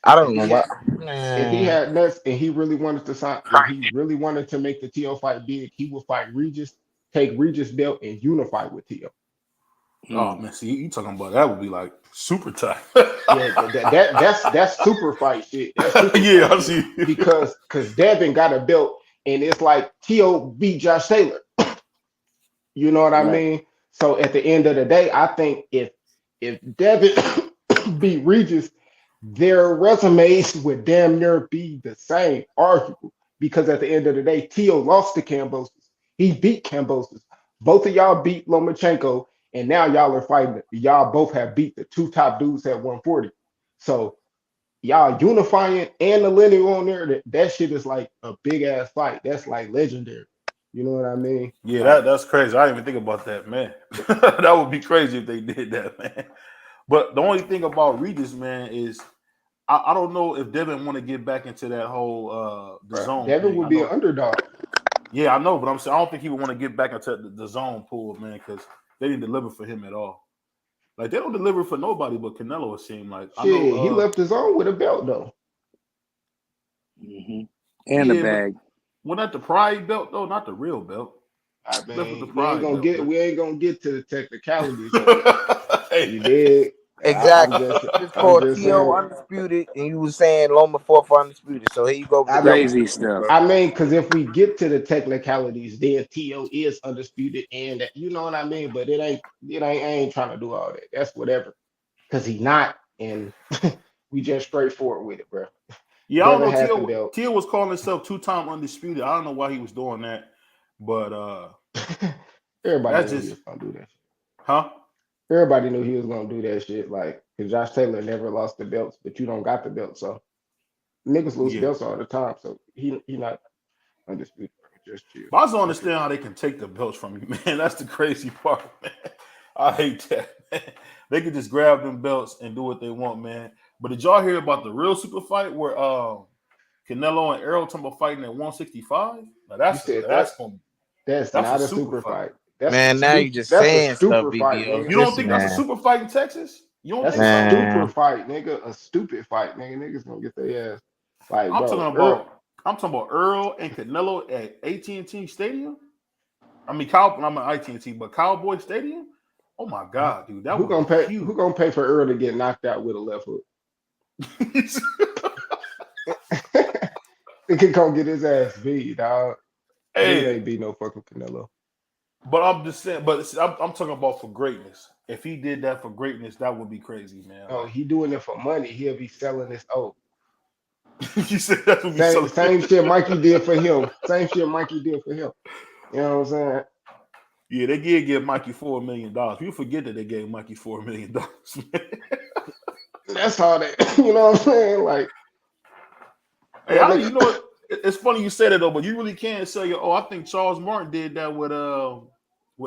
I if don't know he what. had if he had nuts and he really wanted to sign, if he really wanted to make the Teo fight big, he would fight Regis, take Regis belt, and unify with Teo. Oh man, see you talking about that would be like super tight. Yeah, that's super fight shit. That's super Yeah, fight I shit see. because Devin got a belt and it's like Teo beat Josh Taylor. You know what I Right. mean? So at the end of the day, I think if Devin beat Regis, their resumes would damn near be the same, arguable. Because at the end of the day, Teo lost to Kambosos. He beat Kambosos. Both of y'all beat Lomachenko, and now y'all are fighting. Y'all both have beat the 2 top dudes at 140. So y'all unifying and the linear on there, that shit is like a big ass fight. That's like legendary. You know what I mean? Yeah, Like, that's crazy. I didn't even think about that, man. That would be crazy if they did that, man. But the only thing about Regis, man, is I don't know if Devin want to get back into that whole the bro, zone Devin thing. would I be an know. underdog. Yeah, I know, but I'm saying I don't think he would want to get back into the zone pool, man, because they didn't deliver for him at all. Like they don't deliver for nobody but Canelo. It seemed like I know. Shit, he left his own with a belt though. Mm-hmm. And the Yeah, but bag. well, not the pride belt though, not the real belt. I Left with the mean, pride belt, man. we ain't gonna get to the technicalities of it. Hey, You man. did. Exactly. It's I'm called just TO saying. Undisputed, and you was saying Loma fought for Undisputed. So here you go with the I belt. mean, Crazy stuff. because if we get to the technicalities, then T.O. is undisputed, and you know what I mean. But I ain't trying to do all that. That's whatever, because he not, and we just straightforward with it, bro. Yeah, I don't Devin know. had the belt. Tio was calling himself 2-time undisputed. I don't know why he was doing that, but Everybody that's knew he just was gonna do that. huh? Everybody knew he was gonna do that shit. Like, because Josh Taylor never lost the belts, but you don't got the belt, so niggas lose Yeah. belts all the time. So he not undisputed, bro. Just chill. But I just don't Just chill. understand how they can take the belts from you, man. That's the crazy part, man. I hate that, man. They could just grab them belts and do what they want, man. But did y'all hear about the real super fight where Canelo and Errol talking about fighting at 165? Now You said that's that's a not a super super fight. fight. That's a Man, now you stupid. just That's a saying stuff, stupid fight, BBO. nigga. You don't Just think that's a man, super fight in Texas? You don't That's think a so? stupid man. fight, nigga. A stupid fight, nigga. Niggas gonna get their ass. Like, I'm bro, talking about I'm talking about Earl and Canelo at AT&T Stadium. I mean, I'm at AT&T, but Cowboy Stadium. Oh my God, dude, that who would be gonna pay? huge. Who gonna pay for Earl to get knocked out with a left hook? He can go get his ass beat, dog. Dude Hey, ain't beat no fucking Canelo. but I'm just saying. But I'm talking about for greatness. If he did that for greatness, that would be crazy, man. Oh, Like he doing it for money. He'll be selling his. Oh, you said, that would be same so. same shit Mikey did for him. Same shit Mikey did for him. You know what I'm saying? Yeah, they did give Mikey $4 million. You forget that they gave Mikey $4 million. That's all that. You know what I'm saying? Like Hey, that you nigga. know what? It's funny you said it though, but you really can't say, "Oh, I think Charles Martin did that with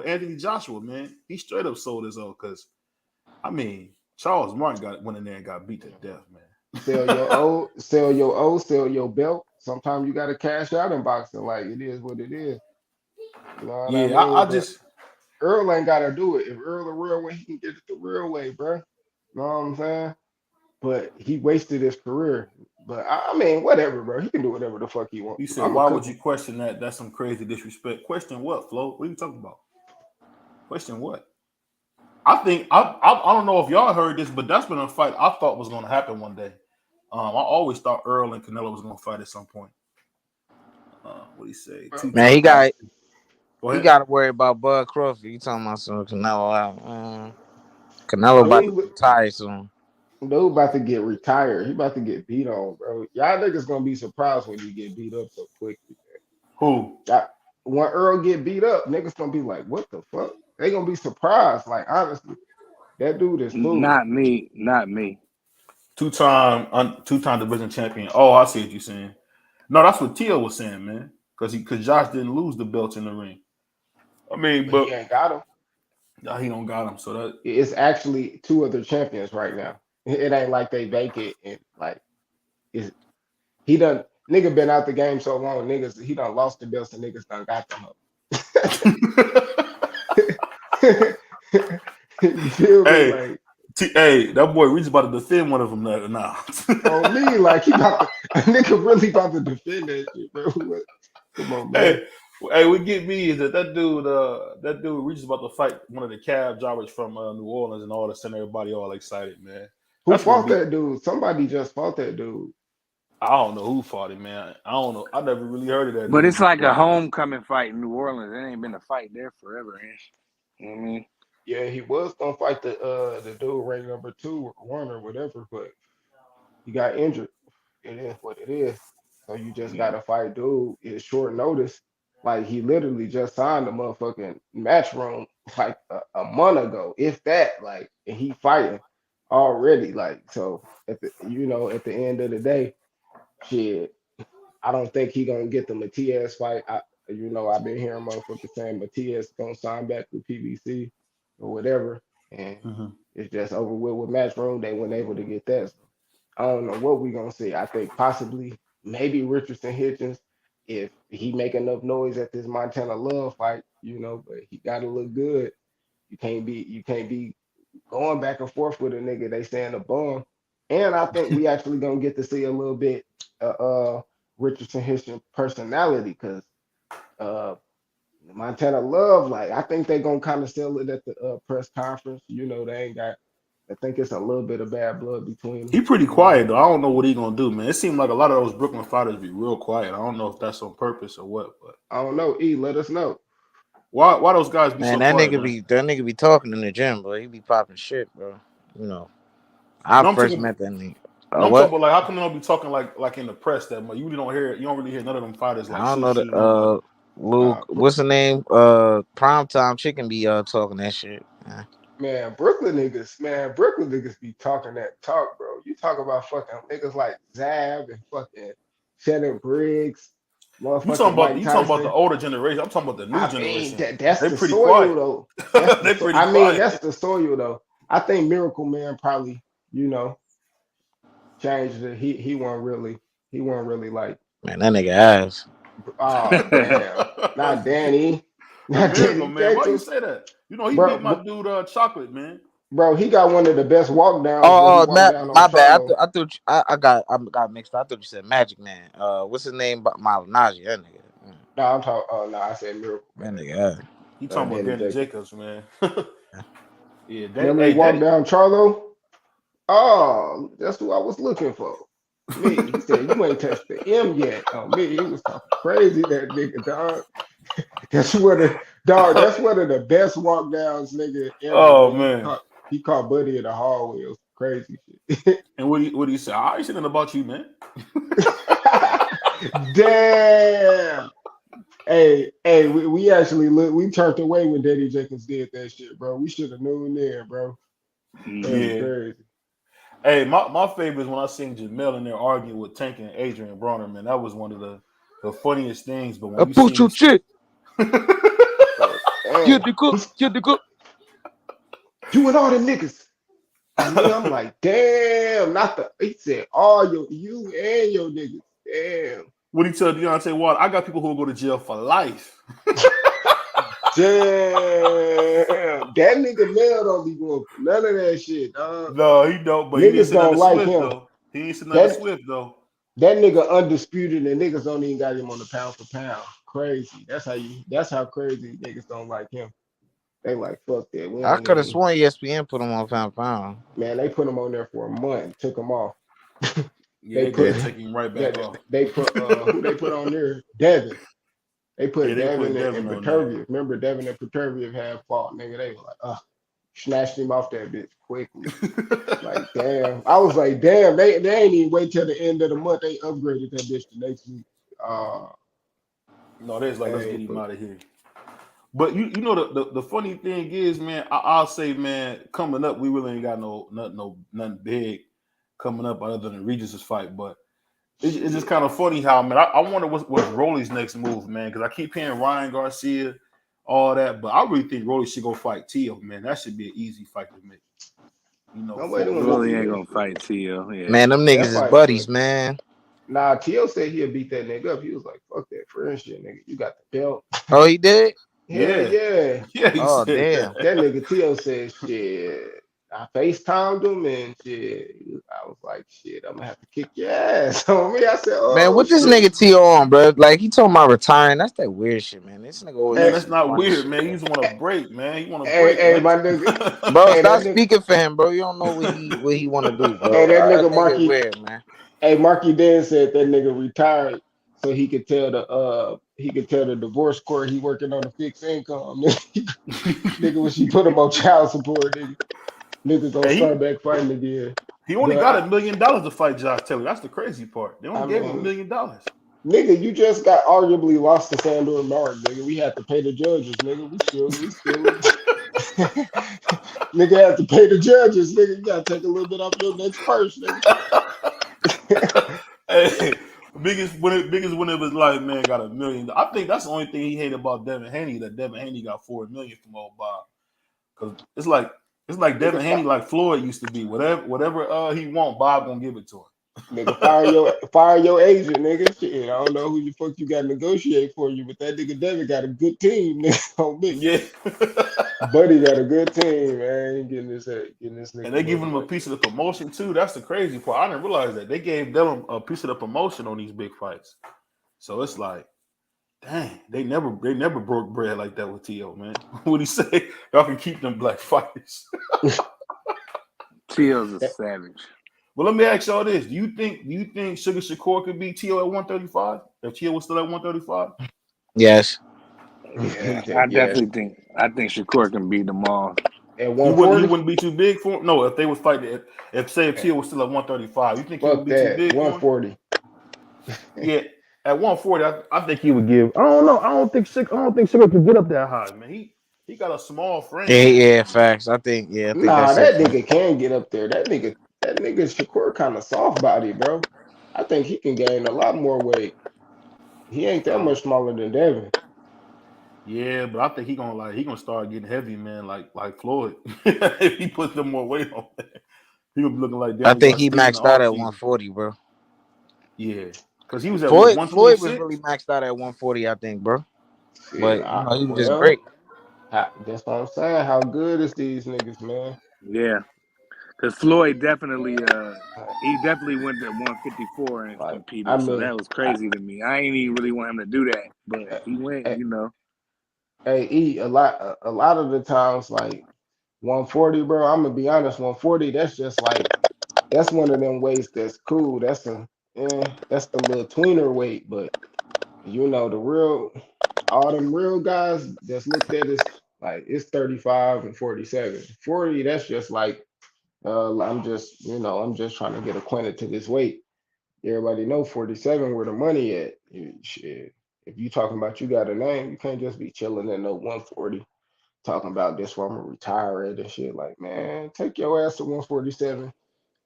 Anthony Joshua." Man, he straight up sold his own because I mean Charles Martin went in there and got beat to death, Sell man. your old, sell your old, sell your belt. Sometimes you gotta cash out in boxing. Like it is what it is. You know what I Yeah, mean? I But just Earl ain't gotta do it. If Earl the real way, he can get it the real way, bro. You know what I'm saying? But he wasted his career. But I mean, whatever, bro. He can do whatever the fuck he wants you to. said, I'm a why would cook. you question that? That's some crazy disrespect. Question what, Flo? What are you talking about? Question what? I think I don't know if y'all heard this, but that's been a fight I thought was going to happen one day. I always thought Earl and Canelo was going to fight at some point. What do you say? Bro. Man, Two-time undisputed. Go he ahead. got to worry about Bud Crawford. You talking about some Canelo out? Canelo about to Dude, retire soon. dude about to get retired. He about to get beat on, bro. Y'all niggas gonna be surprised when you get beat up so quickly. Who? When Earl get beat up, niggas gonna be like, what the fuck? They gonna be surprised. Like honestly, That dude is food. Not me. Not me. Two-time division champion. Oh, I see what you're saying. No, that's what Teo was saying, man. Because Josh didn't lose the belts in the ring. I mean, But he but ain't got him. he don't got him. So that It's actually two other champions right now. It ain't like they vacant and like it's he done nigga been out the game so long, niggas he done lost the belts and niggas done got them up. You feel me? hey, Like hey, that boy Reed's about to defend one of them now. on me, like he about to a nigga really about to defend that shit, bro. Come on, man. Hey, what get me is that dude Reed's about to fight one of the cab drivers from New Orleans, and all of a sudden everybody all excited, man. Who That's gonna fought be. that dude? Somebody just fought that dude. I don't know who fought him, man. I don't know. I never really heard of that But dude it's like a before. homecoming fight in New Orleans. It ain't been a fight there forever. You know what I mean? Yeah, he was gonna fight the dude ranked number 2 or 1 or whatever, but he got injured. It is what it is. So you just Yeah. gotta fight dude. It's short notice. Like he literally just signed the motherfucking match room like a month ago, if that. Like, and he fighting already. Like, so at the end of the day, shit, I don't think he gonna get the Matias fight. I've been hearing motherfuckers saying Matias gonna sign back with PBC or whatever, and Mhm. it's just over with Matchroom. They weren't able to get that. So I don't know what we gonna see. I think possibly maybe Richardson Hitchens if he make enough noise at this Montana Love fight, but he gotta look good. You can't be going back and forth with a nigga. They saying a bum. And I think we actually gonna get to see a little bit Richardson Hitchens personality because uh Montana Love, like I think they gonna kind of sell it at the press conference. They ain't got. I think it's a little bit of bad blood between them. He pretty quiet though. I don't know what he gonna do, man. It seemed like a lot of those Brooklyn fighters be real quiet. I don't know if that's on purpose or what, but I don't know. Let us know. why those guys be Man, so that quiet, nigga man? be that nigga be talking in the gym, bro. He be popping shit, bro. You know, I No, I'm first talking. met that nigga. No, I'm talking What? about like how come they don't be talking like in the press that much? You really don't hear. You don't really hear none of them fighters I like don't know the sushi. Nobody. Nah, Luke. What's the name? Primetime Chicken be talking that shit. Yeah. man, Brooklyn niggas be talking that talk, bro. You talk about fucking niggas like Zab and fucking Shannon Briggs, motherfucking Mike You talking about the Tyson. older generation? I'm talking about the new I mean, generation. that's They the pretty soil quiet. though. They pretty I mean, quiet. that's the soil though. I think Miracle Man probably, changed it. He wasn't really like, Man, that nigga ass. oh damn, not Danny, The not Miracle Danny Man. Why you Jacobs, say that? You know he beat bro, my dude Chocolate, man. bro. He got one of the best walk downs when he Oh, walked down on my bad. Charlo. I thought I got mixed up. I thought you said Magic Man. What's his name? Malinaji. That nigga. No, I'm talking. Oh no, I said Miracle That Man. nigga. He talking about Danny Danny Jacobs. Jacobs, man. Yeah, Remember he hey, walked Danny. down Charlo? Oh, that's who I was looking for. Me. He said, you ain't touched the M yet. Oh, me. He was talking crazy, that nigga, dog. That's one of the best walk downs, nigga, ever, Oh man. man. He caught Buddy in the hallway. It was crazy shit. And what do you say? I ain't saying nothing about you, man. Damn. Hey, we actually we turned away when Danny Jenkins did that shit, bro. We should have known there, bro. That was Yeah. crazy. Hey, my favorite is when I seen Jamel in there arguing with Tank and Adrian Bronner, man. That was one of the funniest things. But when you Put seen your shit. Oh, Get damn. the cook. Get the cook. You and all them niggas. And me, I'm like, damn, not the. He said, all you and your niggas. Damn. what he tell Deontay Wilder, I got people who will go to jail for life. Damn. That nigga Mel don't be going for none of that shit, dog. No, he don't. But he didn't Niggas say nothing don't to like Swift him. though. He ain't said nothing to That Swift though. that nigga undisputed and niggas don't even got him on the pound for pound. Crazy. That's how crazy niggas don't like him. They like, fuck that. We I don't could have even. sworn ESPN put him on pound for pound. Man, they put him on there for a month and took him off. Yeah, They they did put Yeah. take him right back that off. they put who they put on there? Devin. They Yeah, put they put Devin Devin and on there. Peterview. Remember Devin and Peterview had fought, nigga. They were like, snatched him off that bitch quickly. Like, damn. I was like, damn, they ain't even wait till the end of the month. They upgraded that bitch the next week. No, they was like, let's Hey, get him but out of here. But you know the funny thing is, man, I'll say, man, coming up, we really ain't got nothing big coming up other than Regis' fight. But it's just Shit. kind of funny how, man, I wonder what's Rolly's next move, man, because I keep hearing Ryan Garcia, all that, but I really think Rolly should go fight Teo, man. That should be an easy fight to make. You know, Nobody don't want for Rolly ain't Tio. gonna fight Tio. Yeah. Man, them That niggas is fight, buddies, but man. nah, Tio said he'll beat that nigga up. He was like, "Fuck that friendship, nigga. You got the belt." Oh, he did? Hell yeah, yeah. yeah, he Oh, said damn. that. That nigga Tio said, "Shit." I FaceTimed him and shit. I was like, "Shit, I'm gonna have to kick your ass on me." I said, Man, "Oh what this shit." nigga T on, bro? Like, he talking about retiring. That's that weird shit, man. This nigga always Man, on Hey, that's some not funny weird, shit, man. He bro. just want a break, man. He want a hey, break, hey, man. my nigga. Bro, Hey, stop that nigga. speaking for him, bro. You don't know what he want to do, Hey, bro. that That nigga nigga Marky. weird, man. Hey, Marky Dan said that nigga retired so he could tell the divorce court he working on a fixed income. Nigga, when she put him on child support, nigga gonna Hey, start back fighting again. he only But got $1 million to fight Josh Taylor. That's the crazy part. They only I gave him mean, $1 million. nigga, you just got arguably lost to Sandor Mark, nigga. We had to pay the judges, nigga. We still nigga had to pay the judges, nigga. You gotta take a little bit off your next purse, nigga. Hey, biggest when it was like, man, got $1 million. I think that's the only thing he hated about Devin Haney, that Devin Haney got $4 million from old Bob. Because it's like Nigga, Devin Haney, like Floyd used to be. Whatever he want, Bob gonna give it to him. nigga, fire your agent, nigga. Shit, I don't know who the fuck you got to negotiate for you, but that nigga Devin got a good team, nigga. On me, Yeah. Buddy got a good team, man. He getting this And nigga they giving money him a right piece there. of the promotion too. That's the crazy part. I didn't realize that they gave them a piece of the promotion on these big fights. So it's like, dang, they never broke bread like that with T.O., man. What he say? Y'all can keep them black fighters. Tio's a savage. Well, let me ask y'all this: Do you think Sugar Shakur could beat T.O. at 135? If T.O. was still at 135? Yes. He Yeah, said yes. I think Shakur can beat them all. At You wouldn't he 140, wouldn't be too big for him? No, if they was fighting, if say if T.O. was still at 135, you think he would fuck be too that. big for him? 140. Yeah, at 140, I think he would give. I don't know. I don't think Sugar could get up that high, man. He got a small Yeah, frame, man. yeah, facts. I think Nah, that's it that for him. nigga can get up there. That nigga Shakur kind of soft body, bro. I think he can gain a lot more weight. He ain't that Uh, much smaller than Devin. yeah, but I think he gonna start getting heavy, man. Like Floyd, if he puts them more weight on, he gonna be looking like I Danny think he Garcia in the maxed out off at season. 140, bro. Yeah, because he was at what Floyd was really 126. maxed out at 140, I think, bro. Shit, But he was just great. that's what I'm saying. How good is these niggas, man? Yeah, because Floyd definitely Like, he definitely went to 154 and I competed. So mean, that was I, crazy to me. I ain't even really want him to do that, but I, he went. I, You know. a lot of the times, like 140, bro. I'm gonna be honest, 140. That's just like that's one of them weights that's cool. That's the little tweener weight, but all them real guys that's looked at as like it's 35 and 47. 40, that's just like I'm just trying to get acquainted to this weight. Everybody know 47 where the money at. Shit. If you talking about you got a name, you can't just be chilling at no 140 talking about this where I'm gonna retire at and shit. Like, man, take your ass to 147,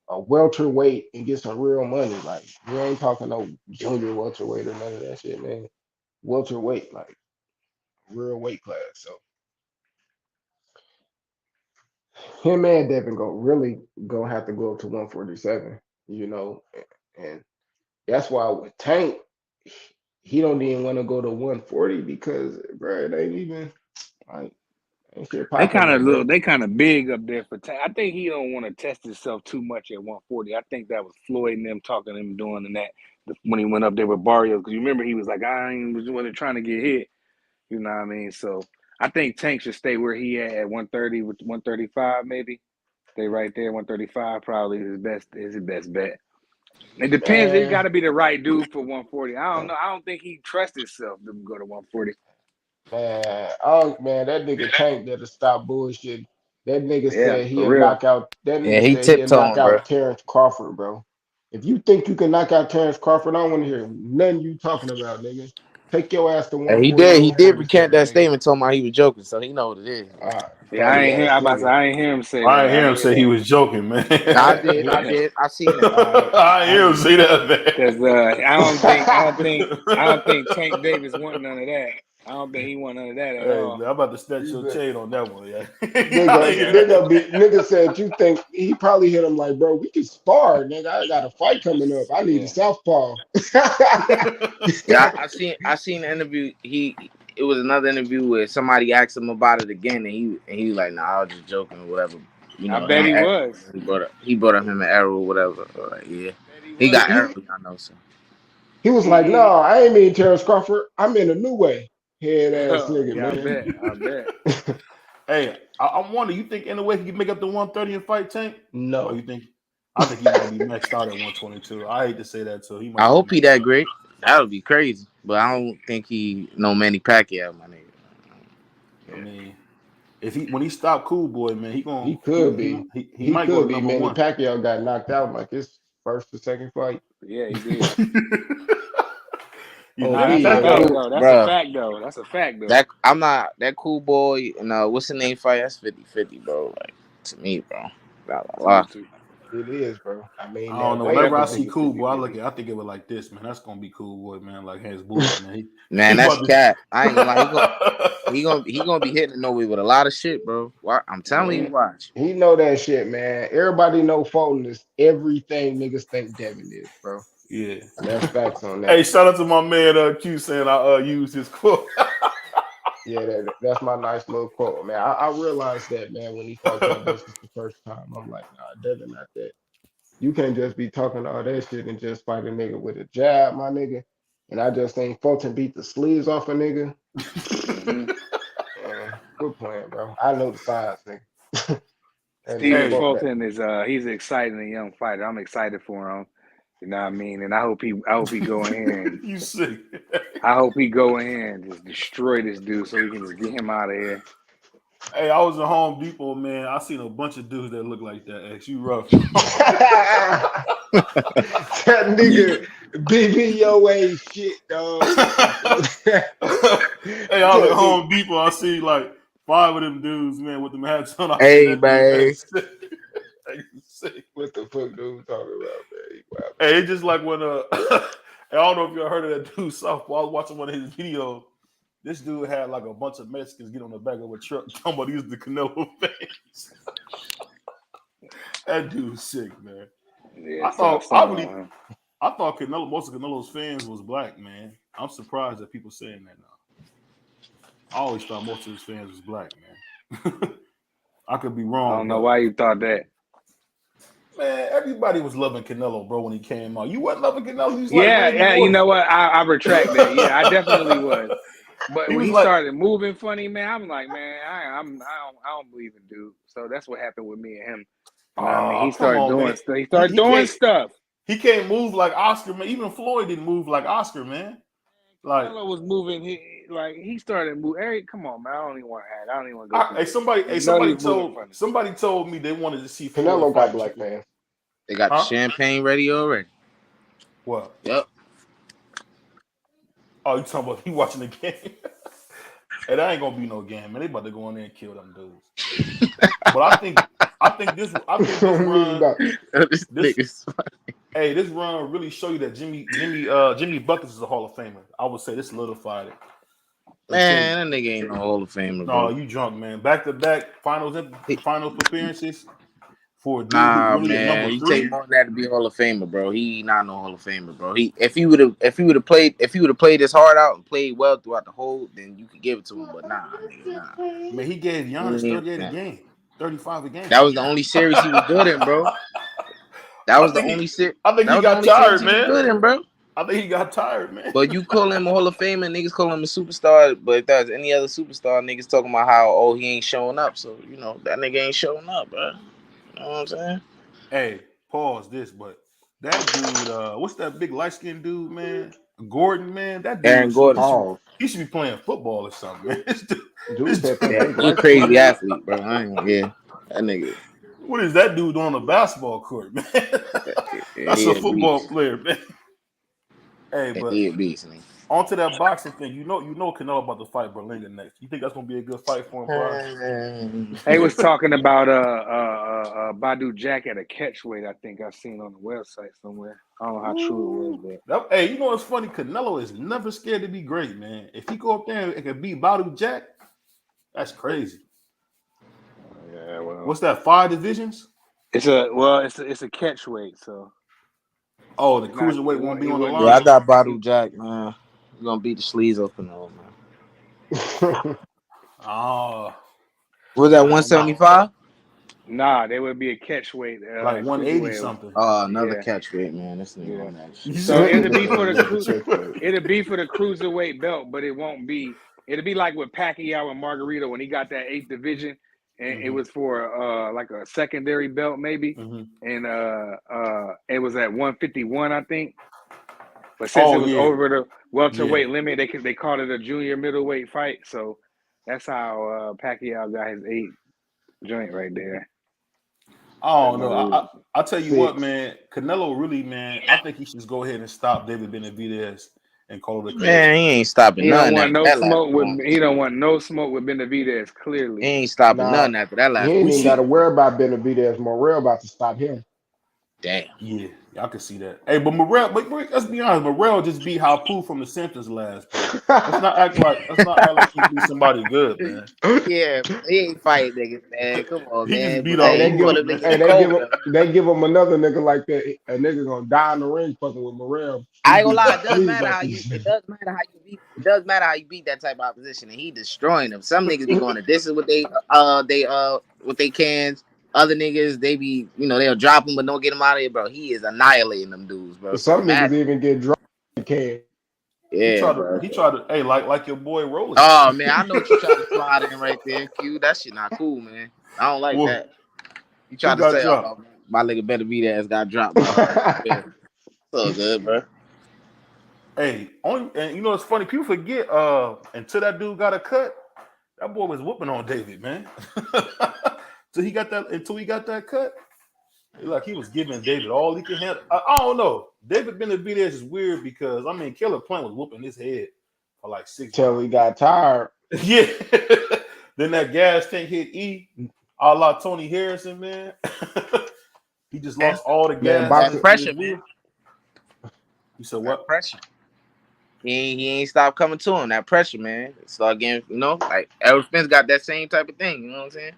a welterweight and get some real money. Like, you ain't talking no junior welterweight or none of that shit, man. Welterweight, like real weight class. So him and Devin gonna have to go up to 147, and that's why with Tank, he don't even want to go to 140 because, bro, it ain't even like ain't shit popping there, bro. They kind of big up there for. I think he don't want to test himself too much at 140. I think that was Floyd and them talking to him doing and that when he went up there with Barrios. Because you remember he was like, I ain't wasn't trying to get hit. You know what I mean? So I think Tank should stay where he at 130 with 135 maybe. Stay right there. 135 probably is his best bet. It depends. It got Man, to be the right dude for 140. I don't know. I don't think he trusts himself to go to 140. man, that nigga Tank that'll stop bullshit. That nigga Yeah, said for he'll real. knock out. That Yeah, nigga he said he'll knock tiptoeing, bro. out Terrence Crawford, bro. If you think you can knock out Terrence Crawford, I don't want to hear nothing you talking about, nigga. Take your ass to And he 140, did recant 147, that nigga. statement, talking about he was joking, so he know what it is. Yeah, I Funny ain't hear. ass I about to say, nigga. I ain't hear him say I that. ain't I hear ain't him hear say he that. was joking, man. I did. I seen it. I ain't hear him say that, Because man. I don't think Tank Davis want none of that. I don't think he want none of that at Hey, all. man, I'm about to snatch He your said, chain on that one, yeah. nigga said you think he probably hit him like, bro, we can spar, nigga. I got a fight coming up. I need a Yeah. southpaw. Yeah, I seen the interview. It was another interview where somebody asked him about it again, and he was like, "Nah, I was just joking or whatever." You I know, bet he was. he brought up him an arrow or whatever. Like, yeah, Bet he he was. got he, arrow, I know. So he was like, no, He I ain't mean Terrence Crawford. I meant a new way. Head ass nigga, yeah, man. I bet. Hey, I'm wondering, you think in a way he can make up the 130 and fight Tank? Or No. you think? I think he might be maxed out at 122. I hate to say that, so he I might be hope he maxed that out. great. That would be crazy, but I don't think he no Manny Pacquiao, my nigga. I Yeah. mean, if when he stopped Cool Boy, man, He could be. he He might go could to be. number Manny one. Pacquiao got knocked out like his first or second fight. Yeah, he did. You Oh, Nah, think that's a That fact Pacquiao? cool, though. That's a bro. fact though. That's a fact though. I'm not that Cool Boy and what's the name fight? That's 50-50, bro. Like to me, bro. Blah, blah, To me blah. too. it is, bro. I I mean, don't that know. I weight Whenever I definitely see think division. it's Cool Boy, 50-50. I think of it like this, man. That's gonna be Cool Boy, man. Like Hans Bush, man. Man, He that's about cat. I ain't gonna lie. to. He gonna be hitting the with a lot of shit, bro. I'm telling you, Man, watch. he know that shit, man. Everybody know Fulton is everything niggas think Devin is, bro. Yeah. And that's facts on Hey, that. shout out to my man Q saying I used his quote. Yeah, that's my nice little quote, man. I realized that, man, when he fought Tank Dixon the first time. I'm like, nah, Devin not that. You can't just be talking all that shit and just fight a nigga with a jab, my nigga. And I just think Fulton beat the sleeves off a nigga. Mm-hmm. Man, quit playing, bro. I know the size, nigga. That nigga Stephen Hey, fought that. Fulton is he's an exciting young fighter. I'm excited for him. You know what I mean? And I hope he go in here and you sick. I hope he go in here and just destroy this dude so we can just get him out of here. Hey, I was at Home Depot, man. I seen a bunch of dudes that look like that. X, you rough. That nigga BBOA shit, dog. Hey, I was at That nigga, Home Depot. I see like 5 of them dudes, man, with them hats on. I said Hey, that dude man. ain't sick. Ain't sick. what the fuck dude talking about, man? He wild. Hey, it's just like when I don't know if y'all heard of that dude softball. I was watching one of his videos. This dude had like a bunch of Mexicans get on the back of a truck talking about these the Canelo fans. That dude's sick, man. Yeah, I stop thought I stunning really on him. I thought Canelo, most of Canelo's fans was black, man. I'm surprised that people saying that now. I always thought most of his fans was black, man. I could be I don't wrong, know but why you thought that. man, everybody was loving Canelo, bro, when he came out. You wasn't loving Canelo. He was like Yeah, Randy yeah, you Orton. know what? I retract that. Yeah, I definitely was. But He when was he like, started moving funny, man, I'm like, man, I don't believe in dude. So that's what happened with me and him. You know what I mean? oh, He come started on, doing man. stuff. He He, started he doing can't stuff. he can't move like Oscar, man. Even Floyd didn't move like Oscar, man. Like, Canelo was moving. He started moving. Eric, come on, man. I don't even want to have. I don't even want to go through this. hey, You know he was moving funny. somebody told me they wanted to see Floyd Canelo got fight black Triple. fans. They got the Huh? champagne ready already. What? Yep. Oh, you talking about he watching the game? Hey, that ain't gonna be no game, man. They about to go in there and kill them dudes. But I think this run, This this nigga's this run really show you that Jimmy Buckets is a Hall of Famer. I would say this solidified it. They show you. man. That nigga ain't no Hall of Famer, No, bro. you drunk, man. Back to back He- final appearances for a dude who Nah, really a number man. You take 3. more than that to be a Hall of Famer, bro. He not no Hall of Famer, bro. If he would have played his heart out and played well throughout the whole, then you could give it to him. But nah, nigga, nah. Man, he gave Giannis He ain't 38 a that. game, 35 a game. That was the only series he was good in, bro. That I was the think only he se- I think That he was the got only series tired, he was man. good in, bro. I think he got tired, man. But you call him a Hall of Famer, niggas call him a superstar. But if there's any other superstar, niggas talking about how he ain't showing up. So you know that nigga ain't showing up, bro. You know what I'm saying? Hey, pause this, but that dude, what's that big light skinned dude, man? Gordon, man. That Aaron dude should Gordon, Pause. he should be playing football or something, man. Dude This said that dude, yeah, big he a light skinned crazy dude. athlete, bro. Yeah, that nigga, what is that dude doing on the basketball court, man? yeah, That's he a a football beast. player, man. Hey, Yeah, but he a beast, nigga. onto that boxing thing. You know Canelo about to fight Berlanga next. You think that's gonna be a good fight for him, Prize? They was talking about Badu Jack at a catchweight. I think I seen on the website somewhere. I don't know how true it was, but Hey, you know what's funny? Canelo is never scared to be great, man. If he go up there and can beat Badu Jack, that's crazy. yeah. Well, What's that? 5 divisions? it's a catchweight, so. Oh, the cruiserweight won't be on the line. Yeah, I got Badu Jack, man. He's gonna beat the sleeves up Canelo, man. Oh, Was that 175? Nah, there would be a catchweight, like 180 cruiserweight. something. Oh, another catchweight, man. This nigga on that shit. So it'll be for the cruiserweight belt, but it won't be. It'll be like with Pacquiao and Margarito when he got that 8th division, and it was for like a secondary belt maybe, and it was at 151, I think. But since it was over the welterweight limit, they called it a junior middleweight fight. So that's how Pacquiao got his 8th joint right there. I don't know. I'll tell you what, man. Canelo really, man. I think he should just go ahead and stop David Benavidez and call it a man. He ain't stopping he nothing. Don't want no smoke with. He don't want no smoke with Benavidez. Clearly, he ain't stopping nothing after that last. He ain't even got to worry about Benavidez. Morrell about to stop him. Damn. Yeah, I can see that. Hey, but Morrell, let's be honest. Morrell just beat Hapu from the Simpsons last. Let's not act like he beat somebody good, man. Yeah, he ain't fighting niggas, man. Come on, he man. Just beat all they give him another nigga like that. A nigga gonna die in the ring fucking with Morrell. I ain't gonna lie. It does matter how you. It does matter how you beat. It does matter how you beat that type of opposition, and he destroying them. Some niggas be going to distance with they cans. Other niggas, they be, they'll drop them but don't get them out of here, bro. He is annihilating them dudes, bro. Some niggas even get dropped. Can. Yeah, he tried to, hey, like your boy Roller. Oh man, I know what you tried to slide in right there, Q. That shit not cool, man. I don't like that. You tried to say, my nigga Benavidez got dropped. Yeah. So good, bro. Hey, and you know it's funny. People forget. Until that dude got a cut, that boy was whooping on David, man. Until he got that cut, like he was giving David all he could handle. I don't know. David Benavidez is weird because Killer Plant was whooping his head for like 6 till he got tired. Yeah. Then that gas tank hit E, a la Tony Harrison, man. He just lost all the gas. That pressure, man. You said what? That pressure. He ain't stopped coming to him. That pressure, man. Start getting, like Errol Spence got that same type of thing. You know what I'm saying?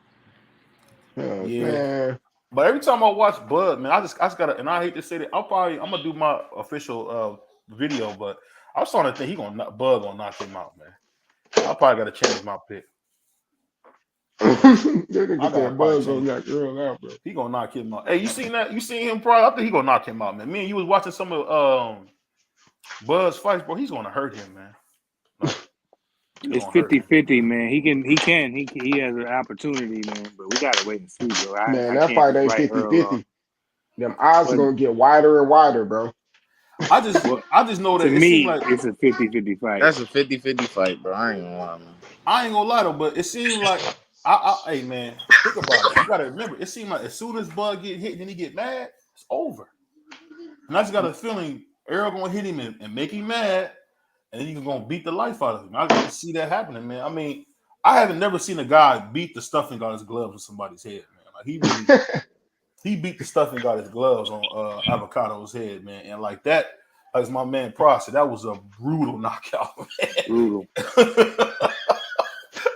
Oh, yeah. Man. But every time I watch Bud, man, I just gotta, and I hate to say that, I'm gonna do my official video, but I was starting to think Bud gonna knock him out, man. I probably gotta change my pick. Bud gonna knock him out, bro. He gonna knock him out. Hey, you seen that? You seen him probably? I think he gonna knock him out, man. Me and you was watching some of Bud's fights, bro. He's gonna hurt him, man. It's 50-50, man. He has an opportunity, man. But we gotta wait and see, bro. That fight ain't 50-50. Them odds are gonna get wider and wider, bro. I just know that to me, it's a 50-50 fight. That's a 50-50 fight, bro. I ain't gonna lie, man. I ain't gonna lie though, but it seemed like hey man, think about it. You gotta remember, it seemed like as soon as Bud get hit, then he get mad, it's over. And I just got a feeling Errol gonna hit him and make him mad. And he's gonna beat the life out of him. I can see that happening, man. I haven't never seen a guy beat the stuffing out of his gloves with somebody's head, man. Like he beat the stuffing out of his gloves on Avocado's head, man. And like that, as my man Pross said, that was a brutal knockout, man. Brutal.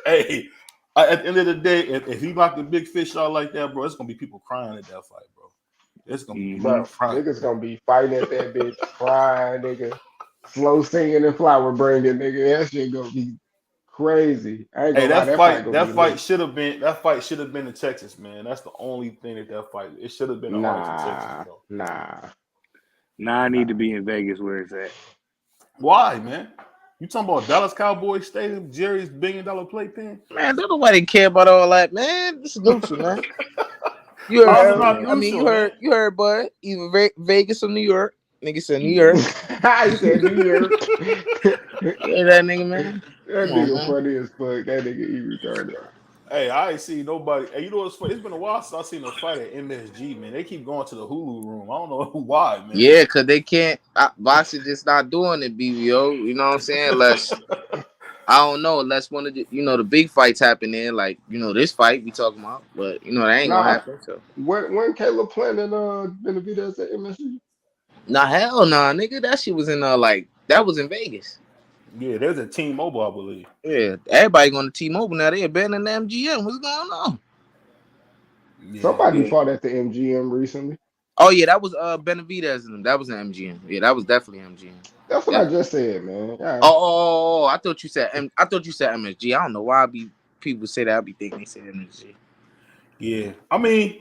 Hey, at the end of the day, if he knocked a big fish out like that, bro, it's gonna be people crying at that fight, bro. It's gonna be niggas gonna be fighting at that bitch, crying, nigga. Slow singing and flower bringing, nigga. That shit gonna be crazy. I ain't gonna lie, that fight should have been in Texas, man. That's the only thing that fight. It should have been in Texas, bro. I need to be in Vegas where it's at. Why, man? You talking about Dallas Cowboys Stadium, Jerry's $1 billion playpen? Man, don't nobody care about all that, man. This is neutral, man. You heard, bud. Either Vegas or New York. Nigga said New York. I said New York. Yeah, that nigga, man. That nigga funny as fuck. That nigga, he retarded. Hey, I ain't seen nobody. Hey, you know what's funny? It's been a while since I seen a fight at MSG, man. They keep going to the Hulu room. I don't know why, man. Yeah, cause they can't. Boxing just not doing it, BBO. You know what I'm saying? Unless I don't know, unless one of the the big fights happen there, like this fight we talking about. But that ain't gonna Nah, happen. So when Caleb planning Benavidez at MSG? nah, hell nah, nigga. That shit was in that was in Vegas. Yeah, there's a T-Mobile, I believe. Yeah, everybody going to T-Mobile now. They abandoning the MGM. What's going on? Yeah. Somebody Yeah. fought at the MGM recently. Oh yeah, that was Benavidez and them. That was an MGM. Yeah, that was definitely MGM. That's what I Definitely. just said, man. Yeah. Oh, I thought you said I thought you said MSG. I don't know why people say that. I be thinking they said MSG. Yeah. I mean,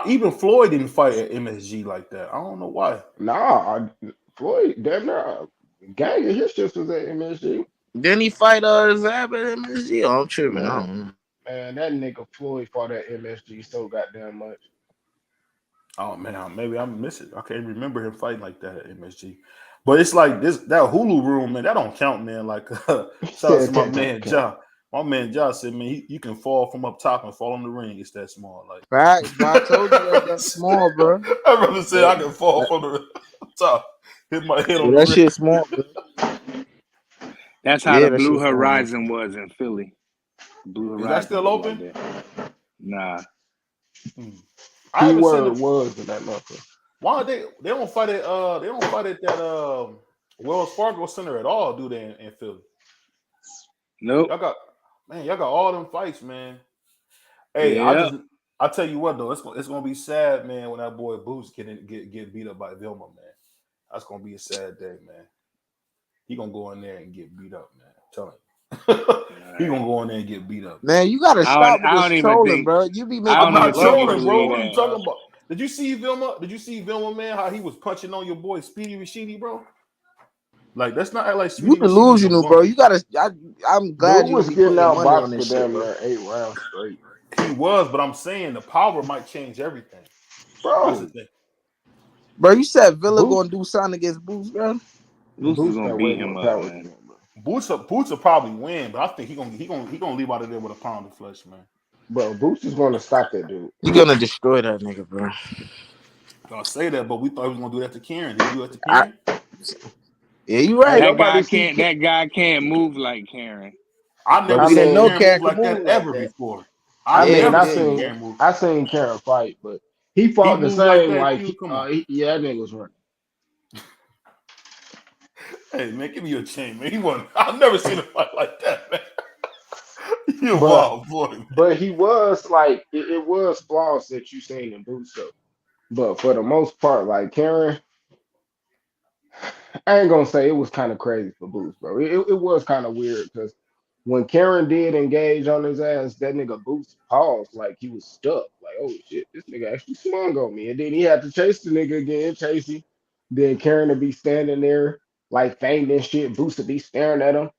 even Floyd didn't fight at MSG like that. I don't know why. Nah, Floyd, damn near gang of his shit was at MSG. Didn't he fight Zab at MSG? Oh, I'm tripping. I Man, don't know. man, that nigga Floyd fought at MSG so goddamn much. Oh man, maybe I'm missing. I can't remember him fighting like that at MSG. But it's like that Hulu room, man. That don't count, man. Like, He shout out to said my that don't man count. Ja. My man Ja said, man, you can fall from up top and fall in the ring. It's that small. Like, Facts, bro. I told you that's small, bro. I rather say I That, can fall that, from the top, hit my head yeah, on the that ring. shit small, bro. That's how Yeah, the that Blue shit small, bro. Horizon was in Philly. Blue Is that Horizon still was like open? that. Nah. Hmm. I haven't seen Keyword them. was in that motherfucker. Why they don't fight at that Wells Fargo Center at all, do they in Philly? Nope. Y'all got y'all got all them fights, man. Hey, Yeah. I tell you what though, it's gonna be sad, man, when that boy Boots get beat up by Vilma, man. That's gonna be a sad day, man. He gonna go in there and get beat up, man. I'm telling you. He gonna go in there and get beat up, man. Man, you gotta stop with I this don't even trolling, think bro. You be I making I'm don't me not even love think you trolling, bro. believe What are trolling, you that. talking bro. about? Did you see Vilma? Did you see Vilma, man? How he was punching on your boy Speedy Rashidi, bro? Like that's not like You Speedy Rashidi is a delusional, bum. bro. You gotta. I'm glad Dude you don't was be getting putting out money on boxed for this shit, damn bro. near 8 rounds straight. He was, but I'm saying the power might change everything. That's the Bro, thing. Bro, you said Villa Boots gonna do something against Boots, bro. Boost is Boots gonna got way beat more him up, power than man. that, bro. Boots will probably win, but I think he gonna leave out of there with a pound of flesh, man. Bro, Boots is gonna stop that dude. You gonna destroy that nigga, bro. I'll say that, but we thought he was gonna do that to Karen. Did he do that to I, Karen? yeah, you Ain't right. nobody see That guy can't move like Karen. I But never I we didn't seen know mean Karen move Karen could like move that like ever that. before. I I Yeah, mean never he I did, seen bro. seen Karen move. I seen Karen fight, but he He fought the moved like same that, like Q. Come on. yeah, that nigga was running. Hey man, give me your chain, man. He wasn't. I've never seen a fight like that, man. You a But wild boy, man. but he was like it was flaws that you seen in Boots though. But for the most part, like Karen, I ain't gonna say it was kind of crazy for Boots, bro. It was kind of weird because when Karen did engage on his ass, that nigga Boots paused like he was stuck. Like, oh shit, this nigga actually swung on me. And then he had to chase the nigga again, chase him. Then Karen to be standing there like fainting and shit. Boots to be staring at him.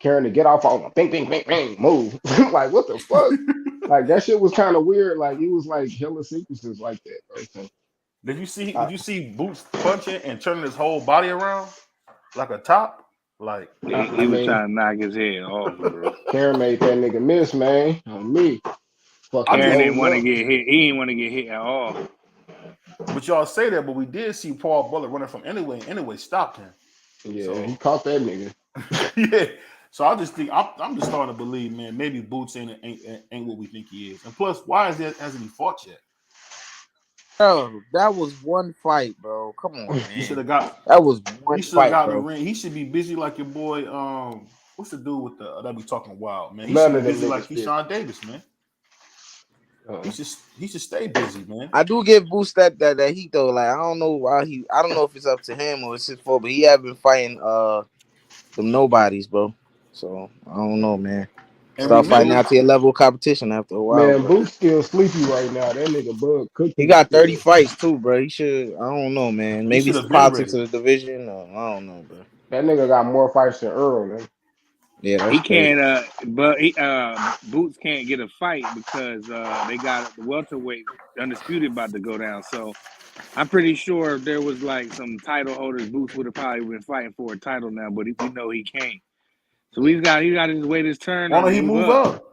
Karen to get off on him. Bing, bing, bing, bing, move. Like, what the fuck? Like that shit was kind of weird. Like it was like hella sequences like that, bro. So, Did you see Boots punching and turning his whole body around like a top? Like I He was mean, trying to knock his head off, bro. Karen made that nigga miss, man. On me. Fucked I his Karen just didn't nose want to up. get hit. He didn't want to get hit at all. but y'all say that, but we did see Paul Bullock running from anyway stopped him. Yeah, he So caught that nigga. yeah. So I just think I'm just starting to believe, man, maybe Boots ain't what we think he is. And plus, why hasn't he fought yet? Bro, that was one fight, bro. Come on, He should man. have got That was one he should have fight, got in the bro. ring. He should be busy like your boy. What's the dude with the that be talking wild, man? He should None be of them busy like niggas did. Keyshawn Davis, man. Uh-uh. He should stay busy, man. I do give Boost that heat though. Like I don't know why I don't know if it's up to him or it's his fault, but he have been fighting them nobodies, bro. So I don't know, man. And Start fighting remember, out to your level of competition after a while, Man, bro. Boot's still sleepy right now. That nigga Bug He cooking got 30 still. fights too, bro. He should. I don't know, man. he Maybe should it's the have been politics ready. of the division. Or, I don't know, bro. That nigga got more fights than Earl, man. Yeah, that's He crazy. can't. But he Boots can't get a fight because they got the welterweight undisputed about to go down. So I'm pretty sure if there was like some title holders, Boots would have probably been fighting for a title now. But we know he can't. So he got to just wait his turn Why or don't he move move up. up?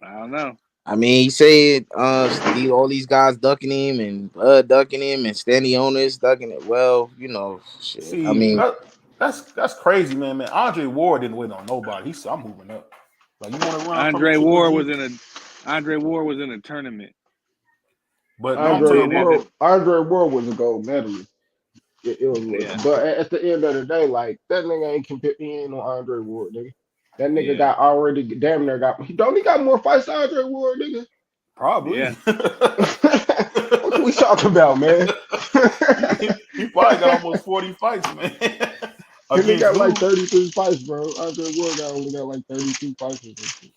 I don't know. I mean, he said all these guys ducking him and Bud ducking him and Stanley Owners ducking it. Well, shit. I See, mean, that's crazy, man. Andre Ward didn't wait on nobody. He said, "I'm moving up." Like, you want to run from the Andre Triple Ward G? was in a tournament. But no, I'm Andre talking Playing at about. the Ward, Andre Ward was a gold medalist. It was, yeah, but at the end of the day, like that nigga ain't compare. He ain't no Andre Ward, nigga. That nigga yeah, got already damn near got. He don't he got more fights than Andre Ward, nigga. Probably. yeah. What we talking about, man? he probably got almost 40 fights, man. He only Against got like who? 33 fights, bro. Andre Ward only got like 32 fights or something.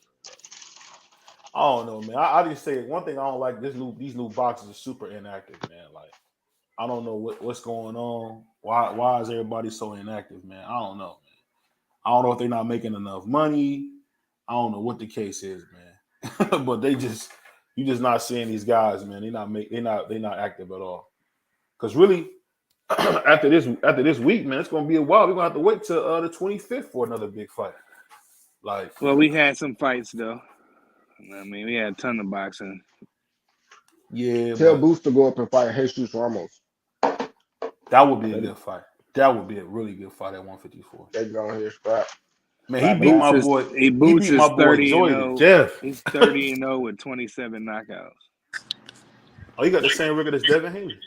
I don't know, man. I just say one thing I don't like. These new boxers are super inactive, man. Like, I don't know what's going on. Why is everybody so inactive, man? I don't know, man. I don't know if they're not making enough money. I don't know what the case is, man. But you just not seeing these guys, man. They're not active at all. Because really, after this week, man, it's gonna be a while. We're gonna have to wait till the 25th for another big fight. Like, Well, we had some fights though. I mean, we had a ton of boxing. yeah, Tell but Boost to go up and fight Jesus Ramos. that would be a They, good fight. That would be a really good fight at 154. they go here scrap. Man, Scrap it Boots out. is He Boots beat is my boy 30 and Joy to 0. death. He's 30 and 0 with 27 knockouts, Oh, he got the same record as Devin Haney.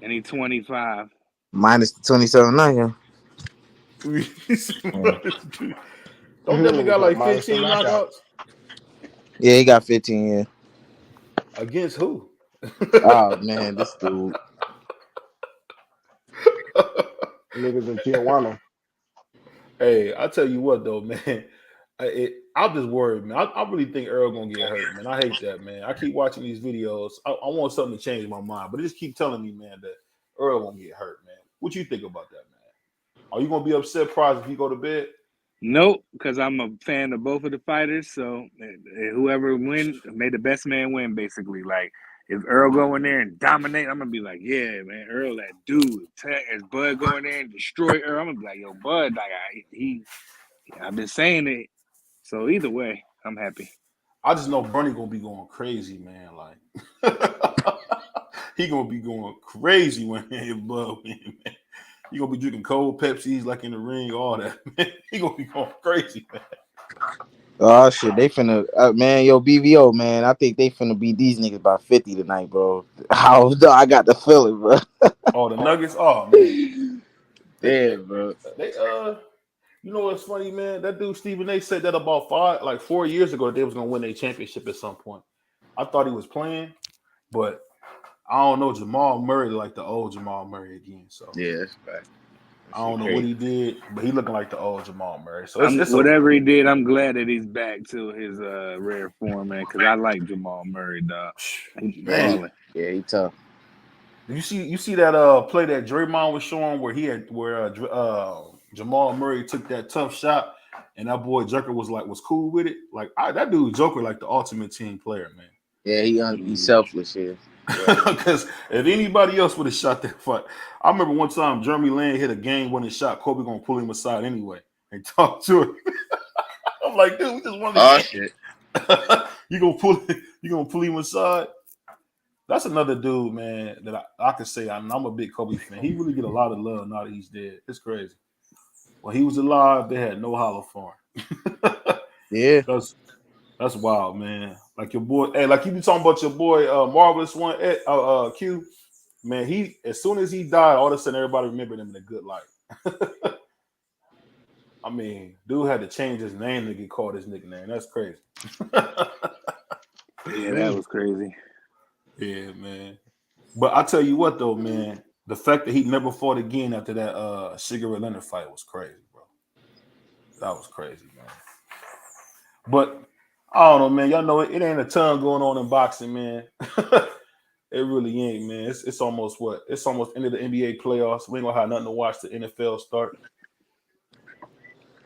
and he's 25. minus the 27 now, yeah. Don't Devin got like Minus the 15 knockout. knockouts? Yeah, he got 15, yeah. Against who? Oh man, this dude. Niggas in Tijuana. Hey, I tell you what though, man. I'm just worried, man. I really think Earl gonna get hurt, man. I hate that, man. I keep watching these videos. I want something to change my mind, but it just keep telling me, man, that Earl gonna get hurt, man. What you think about that, man? Are you gonna be upset, Prize, if you go to bed? Nope, because I'm a fan of both of the fighters. So whoever win, may the best man win. Basically, like if Earl go in there and dominate, I'm gonna be like, yeah, man, Earl, that dude. As Bud go in there and destroy Earl, I'm gonna be like, yo, Bud, like I've been saying it. So either way, I'm happy. I just know Bernie gonna be going crazy, man. Like he gonna be going crazy when him Bud win, man. He gonna be drinking cold Pepsis like in the ring, all that, man. He gonna be going crazy, man. Oh shit, they finna man, yo, BVO, man. I think they finna beat these niggas by 50 tonight, bro. I got the feeling, bro. Oh, the Nuggets, oh man. Damn, bro. They you know what's funny, man? That dude Stephen A said that about 4 years ago that they was gonna win a championship at some point. I thought he was playing, but I don't know. Jamal Murray like the old Jamal Murray again. So Yeah, that's right. I don't know what he did, but he looking like the old Jamal Murray. So Whatever he did, I'm glad that he's back to his rare form, man. Because I like Jamal Murray, dog. He's man. balling. Yeah, he tough. You see that play that Draymond was showing where Jamal Murray took that tough shot and that boy Joker was cool with it. Like that dude Joker like the ultimate team player, man. Yeah, he's selfless, yeah. Because if anybody else would have shot that fight, I remember one time Jeremy Lin hit a game-winning shot. Kobe gonna pull him aside anyway and talk to him. I'm like, dude, we just won the game. Shit. you gonna pull him aside? That's another dude, man, that I could say I'm a big Kobe fan. He really get a lot of love now that he's dead. It's crazy. When he was alive, they had no holler for him. Yeah. That's wild, man. Like your boy, hey, like you be talking about your boy, Marvelous One, Q. Man, he as soon as he died, all of a sudden everybody remembered him in a good light. I mean, dude had to change his name to get called his nickname. That's crazy. Yeah, that was crazy. Yeah, man. But I tell you what, though, man, the fact that he never fought again after that Sugar Ray Leonard fight was crazy, bro. That was crazy, man. But I don't know, man. Y'all know it ain't a ton going on in boxing, man. It really ain't, man. It's almost what? It's almost into the NBA playoffs. We ain't gonna have nothing to watch the NFL start.